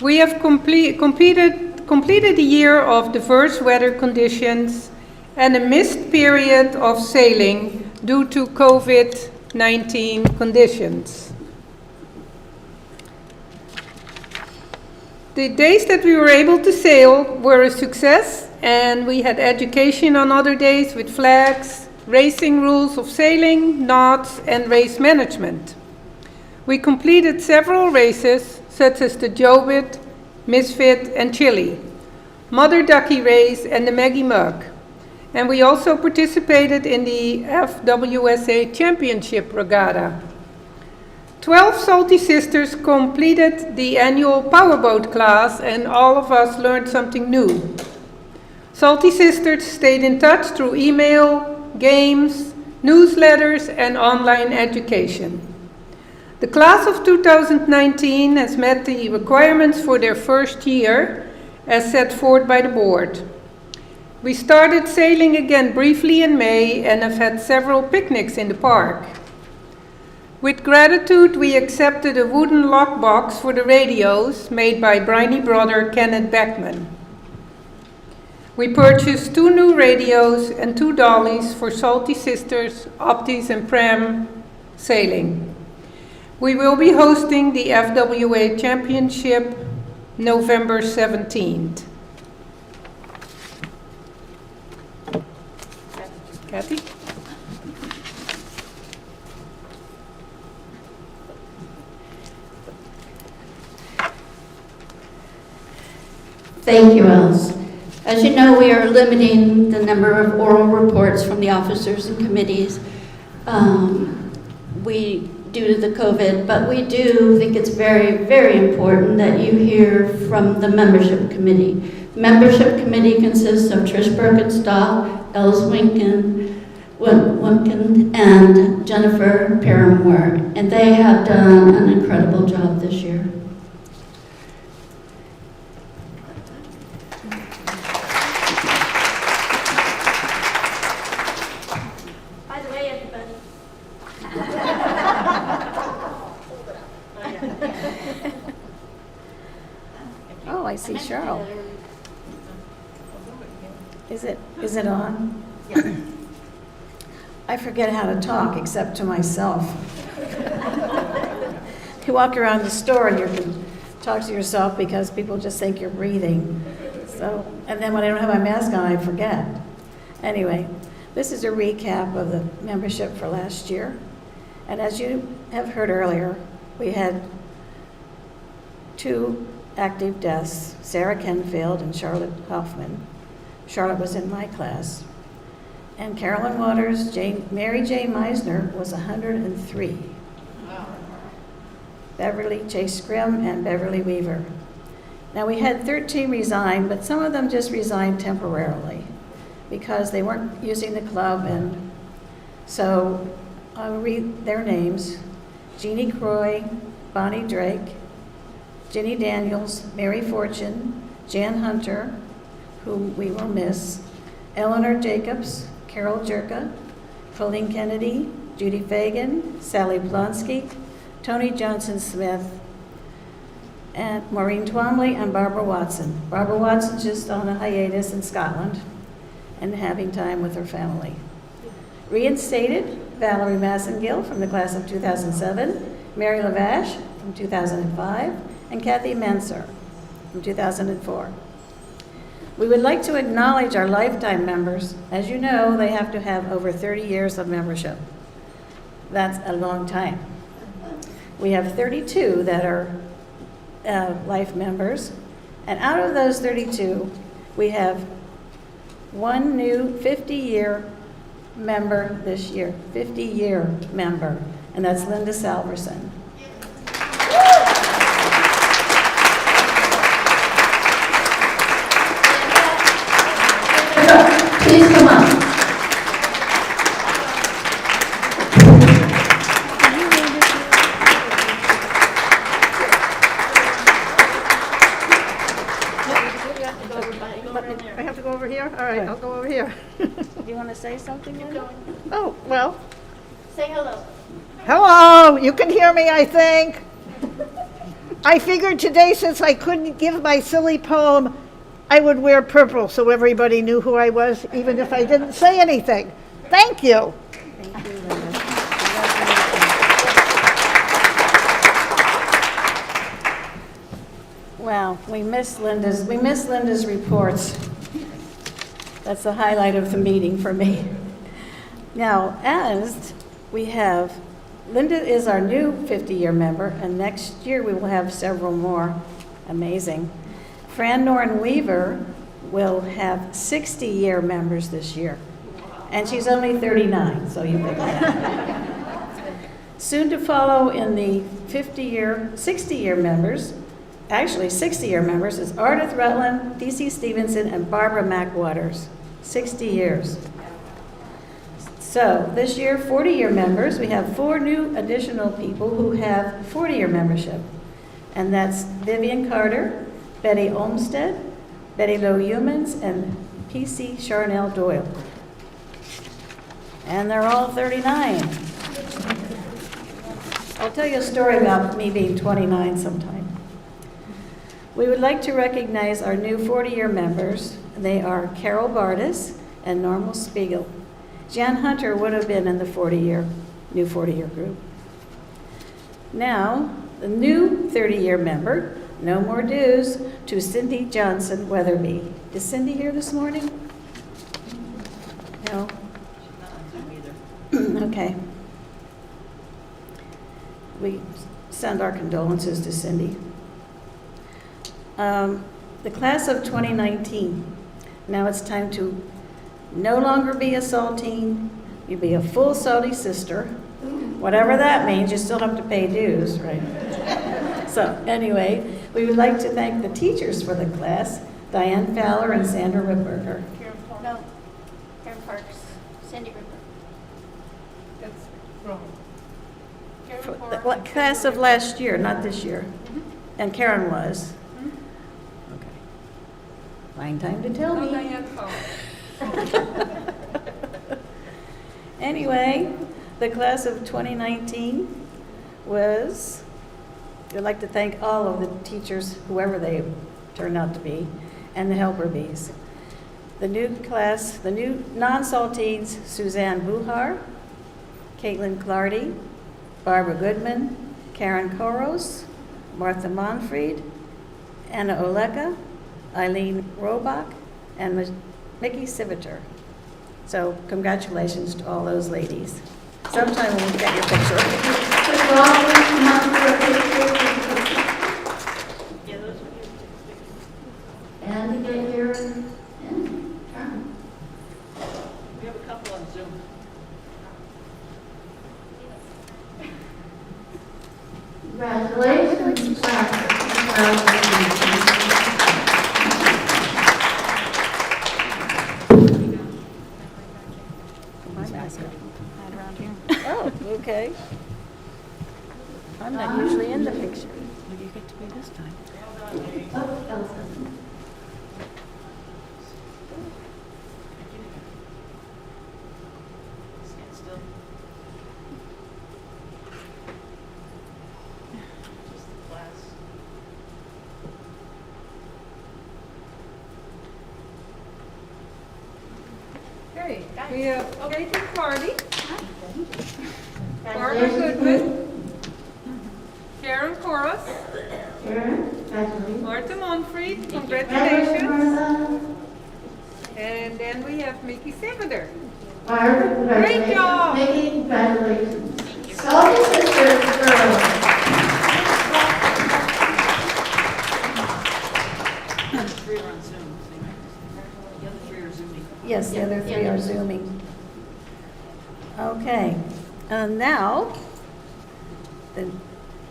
We have completed a year of diverse weather conditions and a missed period of sailing due to COVID-19 conditions. The days that we were able to sail were a success, and we had education on other days with flags, racing rules of sailing, knots, and race management. We completed several races, such as the Jobit, Misfit, and Chile, Mother Ducky race, and the Maggie Mug. And we also participated in the FWSA Championship Regatta. 12 Salty Sisters completed the annual powerboat class, and all of us learned something new. Salty Sisters stayed in touch through email, games, newsletters, and online education. The class of 2019 has met the requirements for their first year, as set forth by the board. We started sailing again briefly in May and have had several picnics in the park. With gratitude, we accepted a wooden lockbox for the radios made by Briny brother Kenneth Beckman. We purchased 2 new radios and 2 dollies for Salty Sisters, Opties, and Pram sailing. We will be hosting the FWA Championship November 17th. Kathy? Thank you, Alice. As you know, we are limiting the number of oral reports from the officers and committees due to the COVID, but we do think it's very, very important that you hear from the membership committee. The membership committee consists of Trish Birkenstock, Els Winkin, and Jennifer Paramore, and they have done an incredible job this year. By the way, everybody. Oh, I see Cheryl. Is it on? Yeah. I forget how to talk except to myself. You walk around the store and you can talk to yourself because people just think you're breathing. So, and then when I don't have my mask on, I forget. Anyway, this is a recap of the membership for last year. And as you have heard earlier, we had 2 active deaths, Sarah Kenfield and Charlotte Hoffman. Charlotte was in my class. And Carolyn Waters, Mary J. Meisner was 103. Wow. Beverly Chase Scrim and Beverly Weaver. Now we had 13 resign, but some of them just resigned temporarily because they weren't using the club, and so I'll read their names. Jeannie Croy, Bonnie Drake, Ginny Daniels, Mary Fortune, Jan Hunter, whom we will miss, Eleanor Jacobs, Carol Jerka, Colleen Kennedy, Judy Fagan, Sally Blonsky, Tony Johnson Smith, and Maureen Twombly, and Barbara Watson. Barbara Watson's just on a hiatus in Scotland and having time with her family. Reinstated, Valerie Massengill from the class of 2007, Mary Lavash from 2005, and Kathy Manser from 2004. We would like to acknowledge our lifetime members. As you know, they have to have over 30 years of membership. That's a long time. We have 32 that are life members, and out of those 32, we have 1 new 50-year member this year, 50-year member, and that's Linda Salverson. Please come up. right, I'll go over here. Do you want to say something, Linda? Oh, well, Say hello. hello, you can hear me, I think. I figured today, since I couldn't give my silly poem, I would wear purple so everybody knew who I was, even if I didn't say anything. Thank you. Thank you, Linda. Wow, we miss Linda's reports. That's the highlight of the meeting for me. Now, as we have, Linda is our new 50-year member, and next year we will have several more. Amazing. Fran Norton Weaver will have 60-year members this year, and she's only 39, so you figure that. Soon to follow in the 60-year members, actually 60-year members, is Ardith Rutland, D.C. Stevenson, and Barbara McWaters. 60 years. So this year, 40-year members, we have 4 new additional people who have 40-year membership. And that's Vivian Carter, Betty Olmsted, Betty Lowe Humans, and P.C. Charnel Doyle. And they're all 39. I'll tell you a story about me being 29 sometime. We would like to recognize our new 40-year members. They are Carol Bardis and Normal Spiegel. Jan Hunter would have been in the new 40-year group. Now, the new 30-year member, no more dues, to Cindy Johnson Weatherby. Is Cindy here this morning? No? Okay. We send our condolences to Cindy. The class of 2019. Now it's time to no longer be a saltine. You be a full salty sister. Whatever that means, you still have to pay dues, right? So anyway, we would like to thank the teachers for the class, Diane Fowler and Sandra Ripberger. No, Karen Parks, Cindy Ripper. That's wrong. For the class of last year, not this year. And Karen was. Okay. Find time to tell me. Anyway, the class of 2019 was, we'd like to thank all of the teachers, whoever they turned out to be, and the helper bees. The new class, the new non-saltines, Suzanne Buhar, Caitlin Clardy, Barbara Goodman, Karen Koros, Martha Monfried, Anna Oleka, Eileen Robach, and Mickey Siviter. So congratulations to all those ladies. Sometime we'll get your picture. And to get here, and We have a couple on Zoom. congratulations, class of 2019. My basket. Around here. Oh, okay. I'm not usually in the picture. What do you get to be this time? Oh, Elsa. Stand still. Just the class. Okay, we have Caitlin Clardy, Barbara Goodman, Karen Koros, Karen, congratulations. Martha Monfried, Congratulations, congratulations. Martha. And then we have Mickey Siviter. Barbara, congratulations. Great job. Mickey, congratulations. Salty sisters, girls. The 3 are on Zoom. The other 3 are Zooming. Yes, the other 3 are Zooming. Okay, and now, the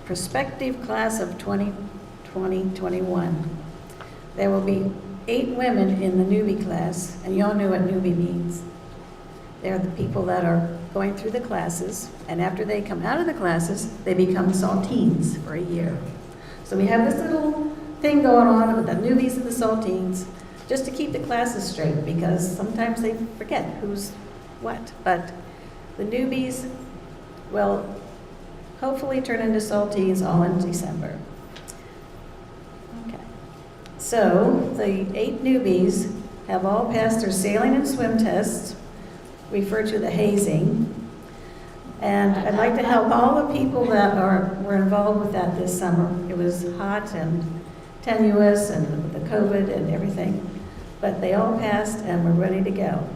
prospective class of 2020-21. There will be 8 women in the newbie class, and you all know what newbie means. They're the people that are going through the classes, and after they come out of the classes, they become saltines for a year. So we have this little thing going on with the newbies and the saltines just to keep the classes straight, because sometimes they forget who's what. But the newbies will hopefully turn into salties all in December. Okay. So the 8 newbies have all passed their sailing and swim tests, referred to the hazing. And I'd like to help all the people that were involved with that this summer. It was hot and tenuous and with the COVID and everything, but they all passed and were ready to go.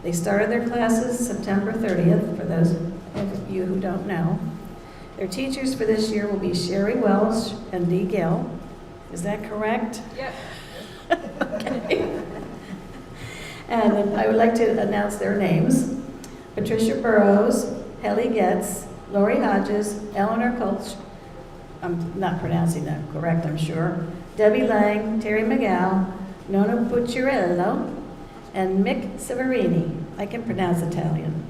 They started their classes September 30th, for those of you who don't know. Their teachers for this year will be Sherry Welsh and Dee Gill. Is that correct? Yes. Okay. And I would like to announce their names. Patricia Burrows, Helly Getz, Lori Hodges, Eleanor Kulch, I'm not pronouncing that correct, I'm sure, Debbie Lang, Terry McGow, Nona Pucciarello, and Mick Severini. I can pronounce Italian.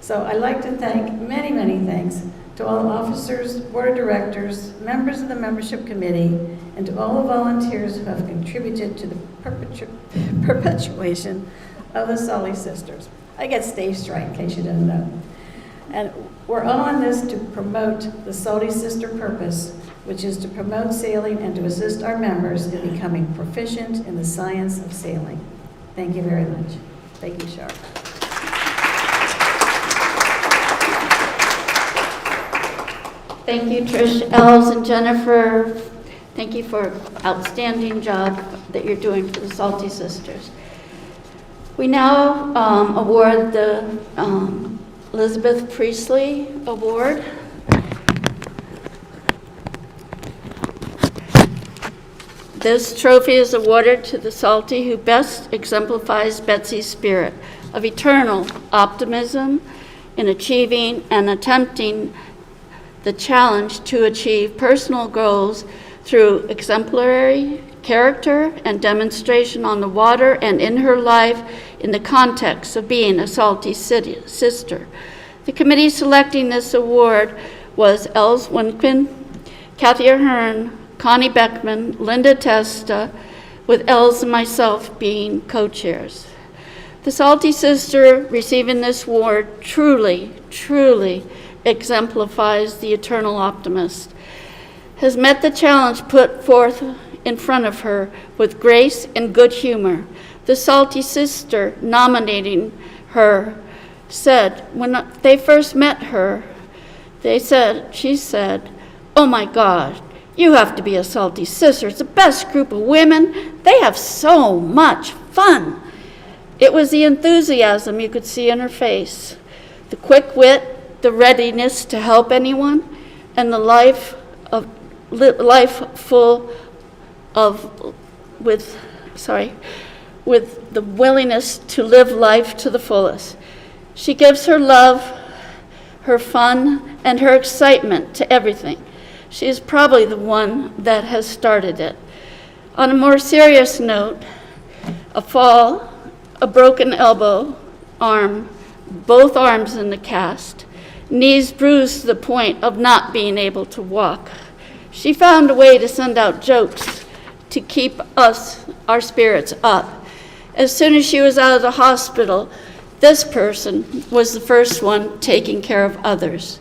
So I'd like to thank many thanks to all the officers, board of directors, members of the membership committee, and to all the volunteers who have contributed to the perpetuation of the Sully Sisters. I get stage fright, in case you didn't know. And we're all on this to promote the Sully Sister purpose, which is to promote sailing and to assist our members in becoming proficient in the science of sailing. Thank you very much. Thank you, Sharp. Thank you, Trish, Els, and Jennifer. Thank you for outstanding job that you're doing for the Salty Sisters. We now award the Elizabeth Priestley Award. This trophy is awarded to the Salty who best exemplifies Betsy's spirit of eternal optimism in achieving and attempting the challenge to achieve personal goals through exemplary character and demonstration on the water and in her life in the context of being a Salty sister. The committee selecting this award was Els Winquin, Kathy Ahern, Connie Beckman, Linda Testa, with Els and myself being co-chairs. The Salty sister receiving this award truly exemplifies the eternal optimist, has met the challenge put forth in front of her with grace and good humor. The Salty sister nominating her said, when they first met her, she said, "Oh my God, you have to be a Salty sister. It's the best group of women. They have so much fun." It was the enthusiasm you could see in her face, the quick wit, the readiness to help anyone, and the life full of with the willingness to live life to the fullest. She gives her love, her fun, and her excitement to everything. She is probably the one that has started it. On a more serious note, a fall, a broken elbow, arm, both arms in the cast, knees bruised to the point of not being able to walk. She found a way to send out jokes to keep our spirits up. As soon as she was out of the hospital, this person was the first one taking care of others.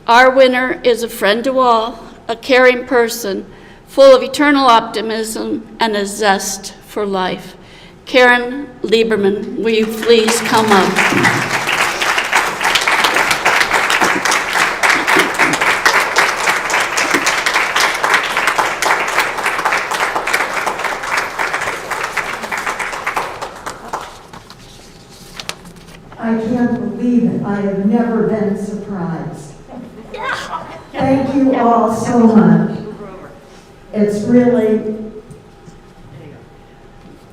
Our winner is a friend to all, a caring person, full of eternal optimism and a zest for life. Karen Lieberman, will you please come up? I can't believe it. I have never been surprised. Thank you all so much. It's really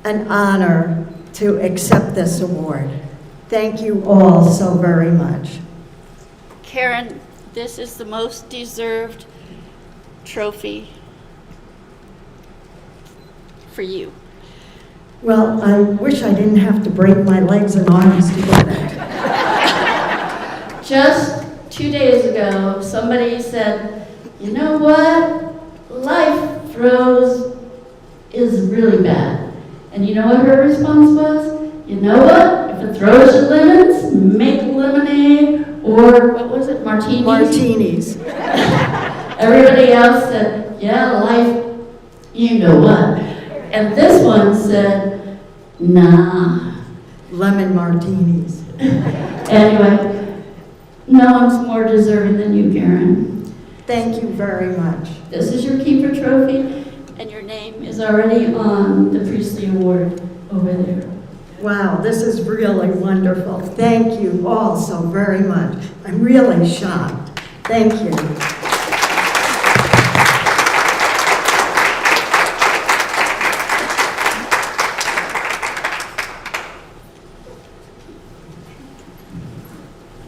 an honor to accept this award. Thank you all so very much. Karen, this is the most deserved trophy for you. Well, I wish I didn't have to break my legs and arms to get it. Just 2 days ago, somebody said, "You know what? Life for throws is really bad. And you know what her response was? You know what? If it throws you lemons, make lemonade, or what was it, martinis? Martinis. Everybody else said, yeah, life, you know what. And this one said, nah. Lemon martinis. Anyway, no one's more deserving than you, Karen. Thank you very much. This is your keeper trophy, and your name is already on the Priestley Award over there. Wow, this is really wonderful. Thank you all so very much. I'm really shocked. Thank you.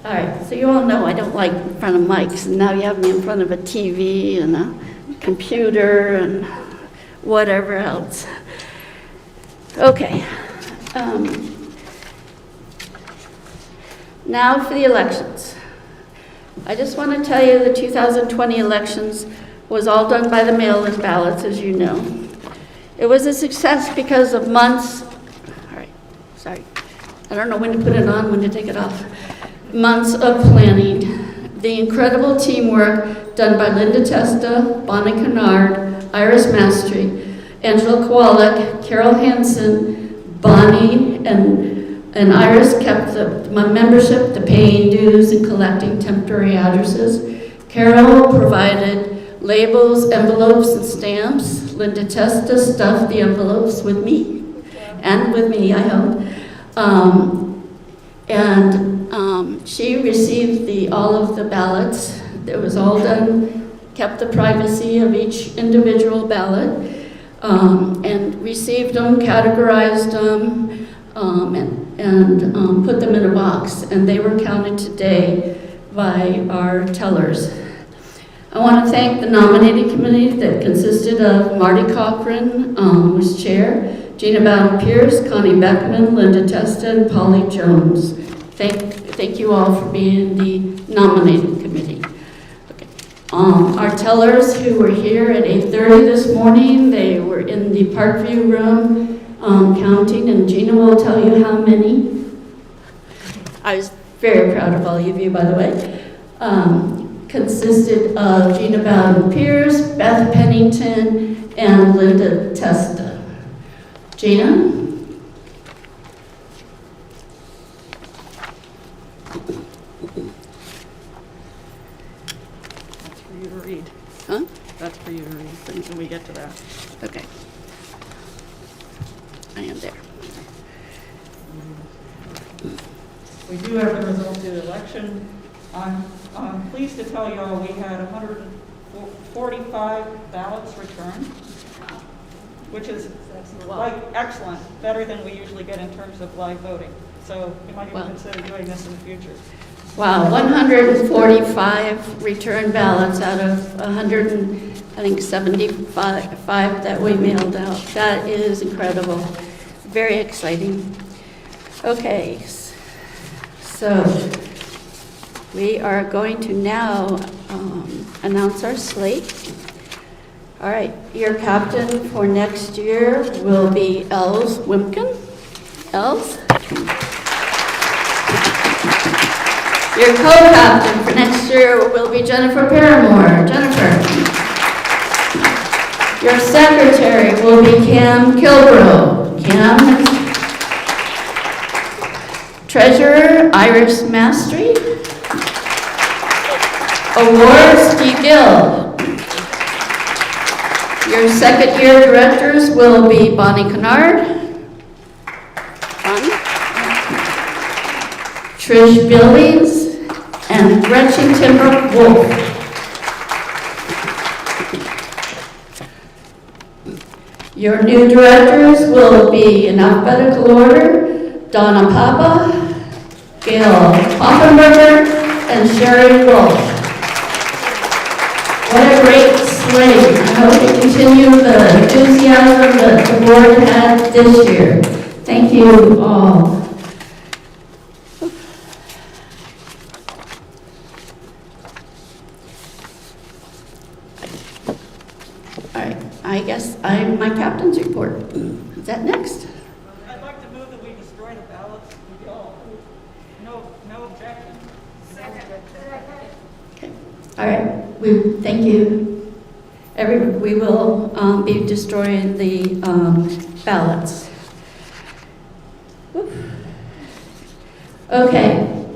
All right, so you all know I don't like in front of mics, and now you have me in front of a TV and a computer and whatever else. Okay. Now for the elections. I just want to tell you the 2020 elections was all done by the mail-in ballots, as you know. It was a success because of months, all right, sorry. I don't know when to put it on, when to take it off. Months of planning, the incredible teamwork done by Linda Testa, Bonnie Kennard, Iris Mastry, Angela Kowalik, Carol Hansen, Bonnie, and Iris kept my membership, the paying dues, and collecting temporary addresses. Carol provided labels, envelopes, and stamps. Linda Testa stuffed the envelopes with me, and with me, I hope. She received all of the ballots. It was all done, kept the privacy of each individual ballot, and received them, categorized them, and put them in a box. And they were counted today by our tellers. I want to thank the nominating committee that consisted of Marty Cochran, was chair, Gina Bowden-Pierce, Connie Beckman, Linda Testa, and Polly Jones. Thank you all for being the nominating committee. Okay. Our tellers who were here at 8:30 this morning, they were in the Parkview room counting, and Gina will tell you how many. I was very proud of all of you, by the way. Consisted of Gina Bowden-Pierce, Beth Pennington, and Linda Testa. Gina? That's for you to read. Huh? That's for you to read when we get to that. Okay. I am there. We do have the results of the election. I'm pleased to tell you all we had 145 ballots returned, which is excellent, better than we usually get in terms of live voting. So you might even consider doing this in the future. Wow, 145 return ballots out of 175 that we mailed out. That is incredible. Very exciting. Okay, so we are going to now announce our slate. All right, your captain for next year will be Els Wimpkin. Els? Your co-captain for next year will be Jennifer Paramore. Jennifer. Your secretary will be Cam Kilbrough. Cam. Treasurer, Iris Mastry. Awards, Steve Gill. Your second year directors will be Bonnie Kennard. Bonnie. Trish Billings and Gretchen Timbrook Wolf. Your new directors will be in alphabetical order, Donna Papa, Gail Poffenberger, and Sherry Wolf. What a great slate. I hope you continue the enthusiasm that the board had this year. Thank you all. I that next? I'd like to move that we destroy the ballots. We all, no objection. Okay. All right, thank you. We will be destroying the ballots. Whoop. Okay.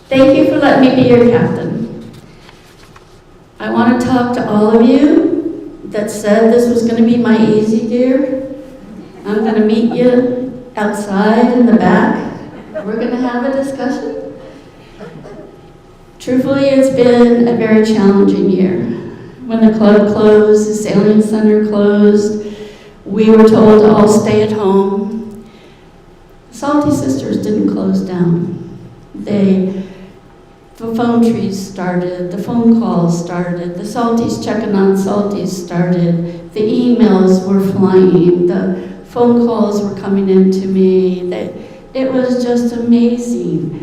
Thank you for letting me be your captain. I want to talk to all of you that said this was going to be my easy year. I'm going to meet you outside in the back. We're going to have a discussion. Truthfully, it's been a very challenging year. When the club closed, the sailing center closed, we were told to all stay at home. The Salty Sisters didn't close down. The phone trees started, the phone calls started, the Salties checking on Salties started, the emails were flying, the phone calls were coming in to me. It was just amazing.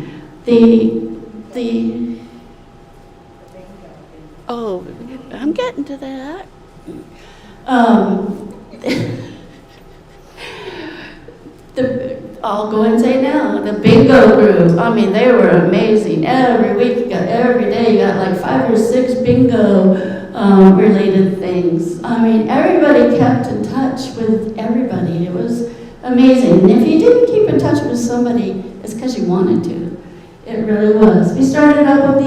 Oh, I'm getting to that. I'll go and say now, the bingo group, I mean, they were amazing. Every week, every day, you got like 5 or 6 bingo related things. I mean, everybody kept in touch with everybody. It was amazing. And if you didn't keep in touch with somebody, it's because you wanted to. It really was. We started out with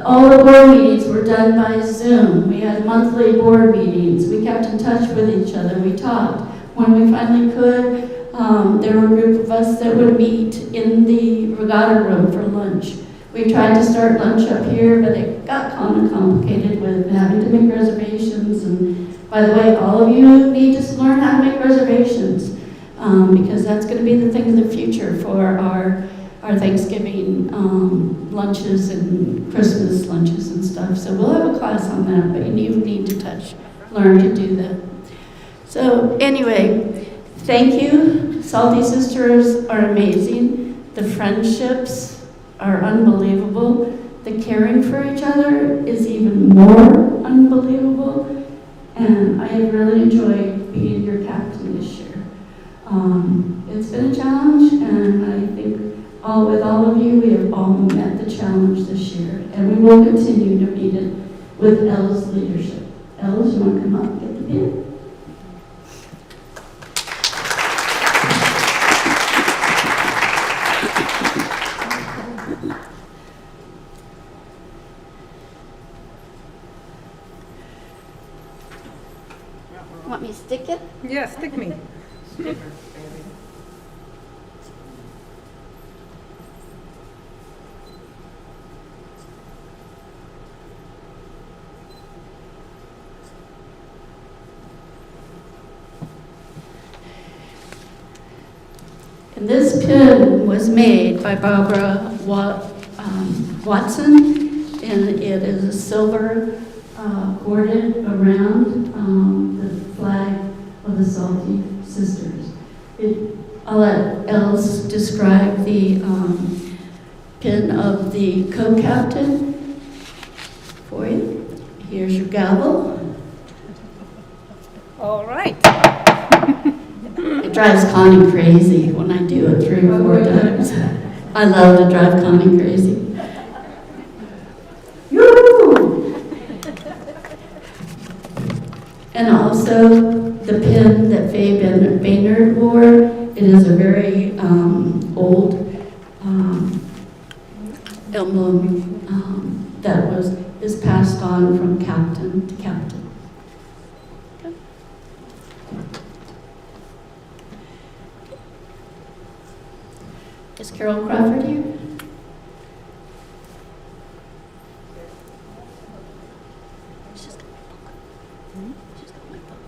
all the board meetings were done by Zoom. We had monthly board meetings. We kept in touch with each other. We talked. When we finally could, there were a group of us that would meet in the regatta room for lunch. We tried to start lunch up here, but it got kind of complicated with having to make reservations. And by the way, all of you need to learn how to make reservations because that's going to be the thing of the future for our Thanksgiving lunches and Christmas lunches and stuff. So we'll have a class on that, but you need to learn to do that. So anyway, thank you. Salty Sisters are amazing. The friendships are unbelievable. The caring for each other is even more unbelievable. And I have really enjoyed being your captain this year. It's been a challenge, and I think with all of you, we have all met the challenge this year. And we will continue to meet it with Elle's leadership. Elle, you want to come up and get the pin? Want me to stick it? Yeah, stick me. And this pin was made by Barbara Watson, and it is a silver corded around the flag of the Salty Sisters. I'll let Els describe the pin of the co-captain for you. Here's your gavel. All right. It drives Connie crazy when I do it 3 or 4 times. I love to drive Connie crazy. And also the pin that Faye Baynard wore. It is a very old emblem that is passed on from captain to captain. Is Carol Crawford here? She's got my book. She's got my book.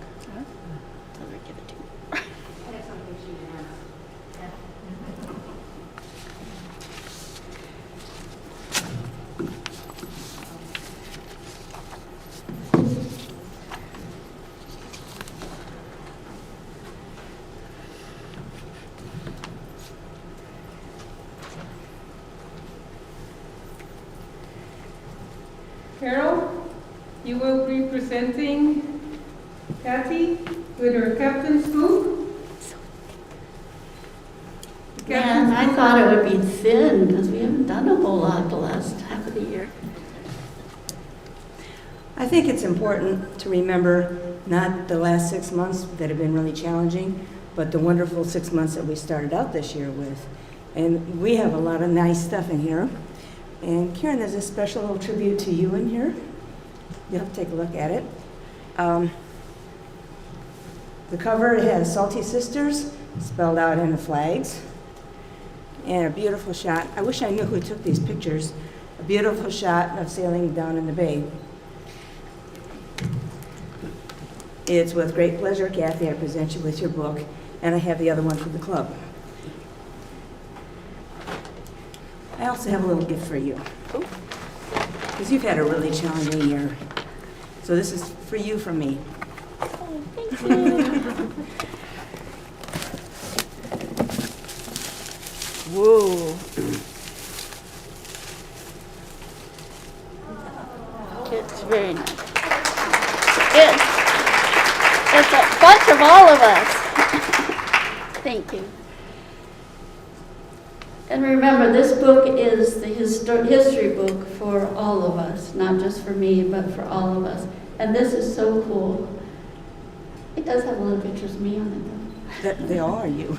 Tell her to give it to me. Carol, you will be presenting Kathy with her captain's book. Man, I thought it would be thin because we haven't done a whole lot the last half of the year. I think it's important to remember not the last 6 months that have been really challenging, but the wonderful 6 months that we started out this year with. And we have a lot of nice stuff in here. And Karen, there's a special little tribute to you in here. You'll have to take a look at it. The cover has Salty Sisters spelled out in the flags. And a beautiful shot. I wish I knew who took these pictures. A beautiful shot of sailing down in the bay. It's with great pleasure, Kathy, I present you with your book, and I have the other one for the club. I also have a little gift for you, because you've had a really challenging year. So this is for you from me. Oh, thank you. Whoa. It's very nice. It's a bunch of all of us. Thank you. And remember, this book is the history book for all of us, not just for me, but for all of us. And this is so cool. It does have a little pictures of me on it, though. They all are you.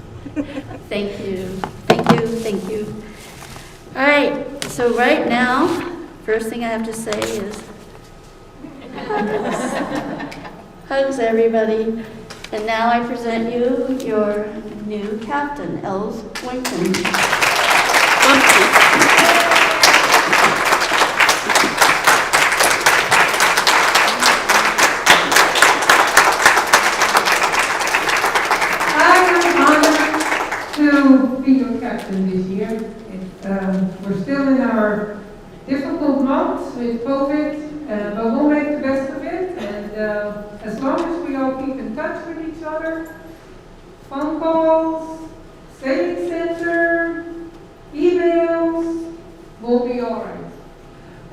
Thank you. Thank you. Thank you. All right. So right now, first thing I have to say is hugs. Hugs, everybody. And now I present you your new captain, Els Winton. To be your captain this year. We're still in our difficult months with COVID, but we'll make the best of it. And as long as we all keep in touch with each other, phone calls, sailing center, emails, we'll be all right.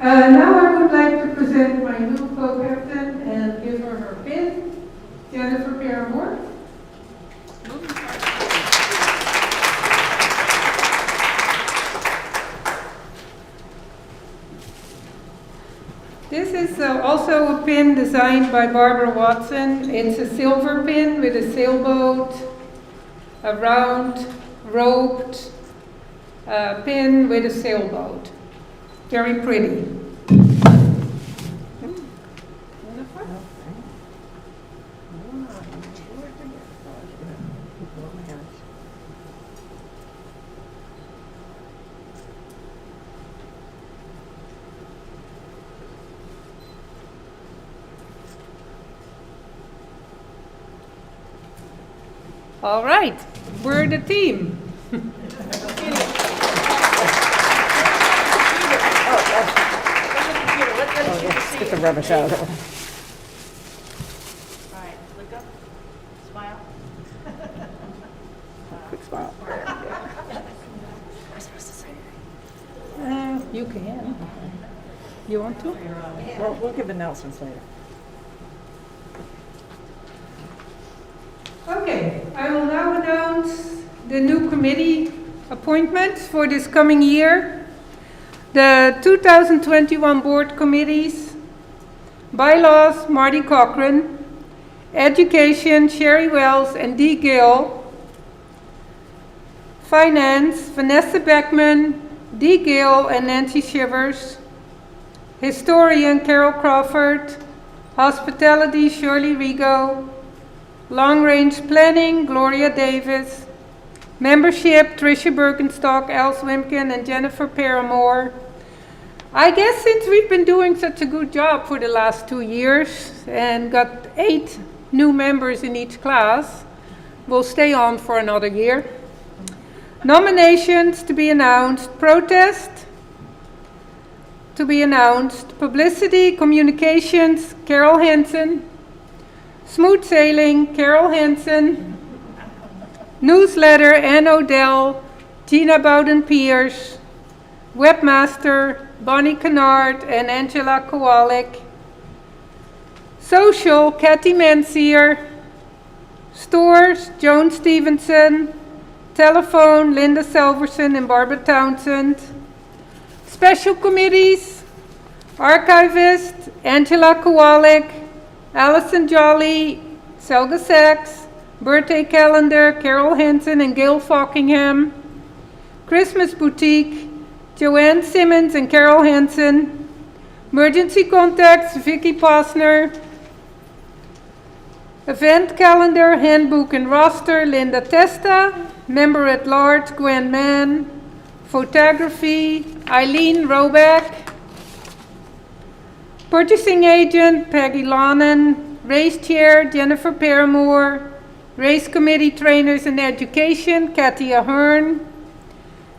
Now I would like to present my new co-captain and give her her pin, Jennifer Paramore. This is also a pin designed by Barbara Watson. It's a silver pin with a sailboat, a round roped pin with a sailboat. Very pretty. All right, we're the team. Get the rubbish out of it. All right, look up, smile. Quick smile. You can. You want to? We'll give announcements later. Okay, I will now announce the new committee appointments for this coming year. The 2021 board committees: bylaws, Marty Cochran; education, Sherry Wells and Dee Gill; finance, Vanessa Beckman, Dee Gill and Nancy Shivers; historian, Carol Crawford; hospitality, Shirley Rigo; long-range planning, Gloria Davis; membership, Tricia Birkenstock, Al Swimkin, and Jennifer Paramore. I guess since we've been doing such a good job for the last 2 years and got 8 new members in each class, we'll stay on for another year. Nominations to be announced, protest to be announced, publicity, communications, Carol Hansen; smooth sailing, Carol Hansen; newsletter, Ann Odell, Gina Bowden-Pierce; webmaster, Bonnie Kennard and Angela Kowalik; social, Kathy Mansier; stores, Joan Stevenson; Telephone, Linda Selverson and Barbara Townsend. Special committees, archivist, Angela Kowalik, Allison Jolly, Selga Sachs, birthday calendar, Carol Hansen and Gail Falkingham. Christmas boutique, Joanne Simmons and Carol Hansen. Emergency contacts, Vicky Posner. Event calendar, handbook and roster, Linda Testa. Member at large, Gwen Mann. Photography, Eileen Roback. Purchasing agent, Peggy Lonan. Race chair, Jennifer Paramore. Race committee trainers and education, Kathy Ahern.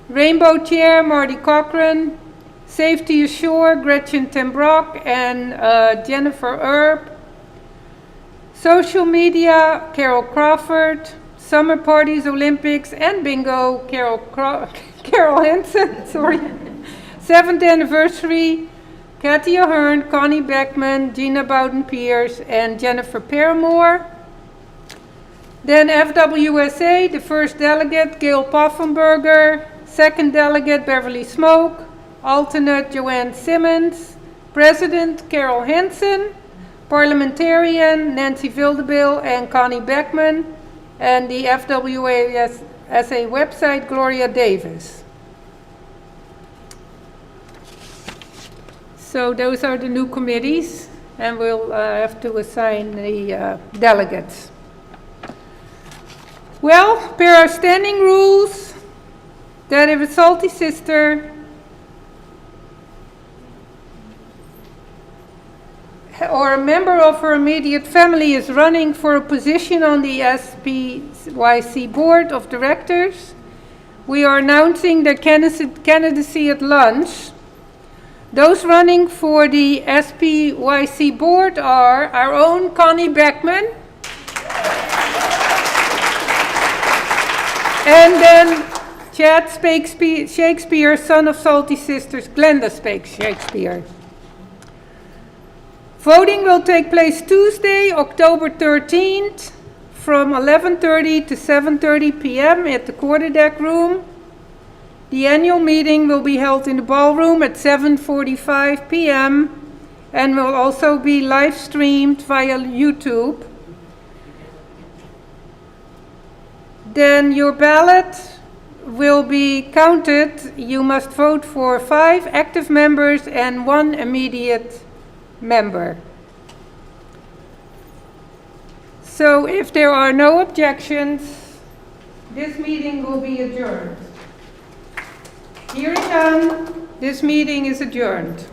Rainbow chair, Marty Cochran. Safety ashore, Gretchen Tembrock and Jennifer Erb. Social media, Carol Crawford. Summer parties, Olympics and bingo, Carol Hansen, sorry. 7th anniversary, Kathy Ahern, Connie Beckman, Gina Bowden-Pierce, and Jennifer Paramore. Then FWSA, the first delegate, Gail Poffenberger. Second delegate, Beverly Smoke. Alternate, Joanne Simmons. President, Carol Hansen. Parliamentarian, Nancy Vildebill and Connie Beckman. And the FWSA website, Gloria Davis. So those are the new committees, and we'll have to assign the delegates. Well, per our standing rules, that if a salty sister or a member of her immediate family is running for a position on the SPYC Board of Directors, we are announcing their candidacy at lunch. Those running for the SPYC Board are our own Connie Beckman, and then Chad Shakespeare, son of Salty Sisters, Glenda Shakespeare. Voting will take place Tuesday, October 13th, from 11:30 to 7:30 p.m. at the quarterdeck room. The annual meeting will be held in the ballroom at 7:45 p.m. and will also be live streamed via YouTube. Then your ballot will be counted. You must vote for 5 active members and 1 immediate member. So if there are no objections, this meeting will be adjourned. Hearing none, this meeting is adjourned.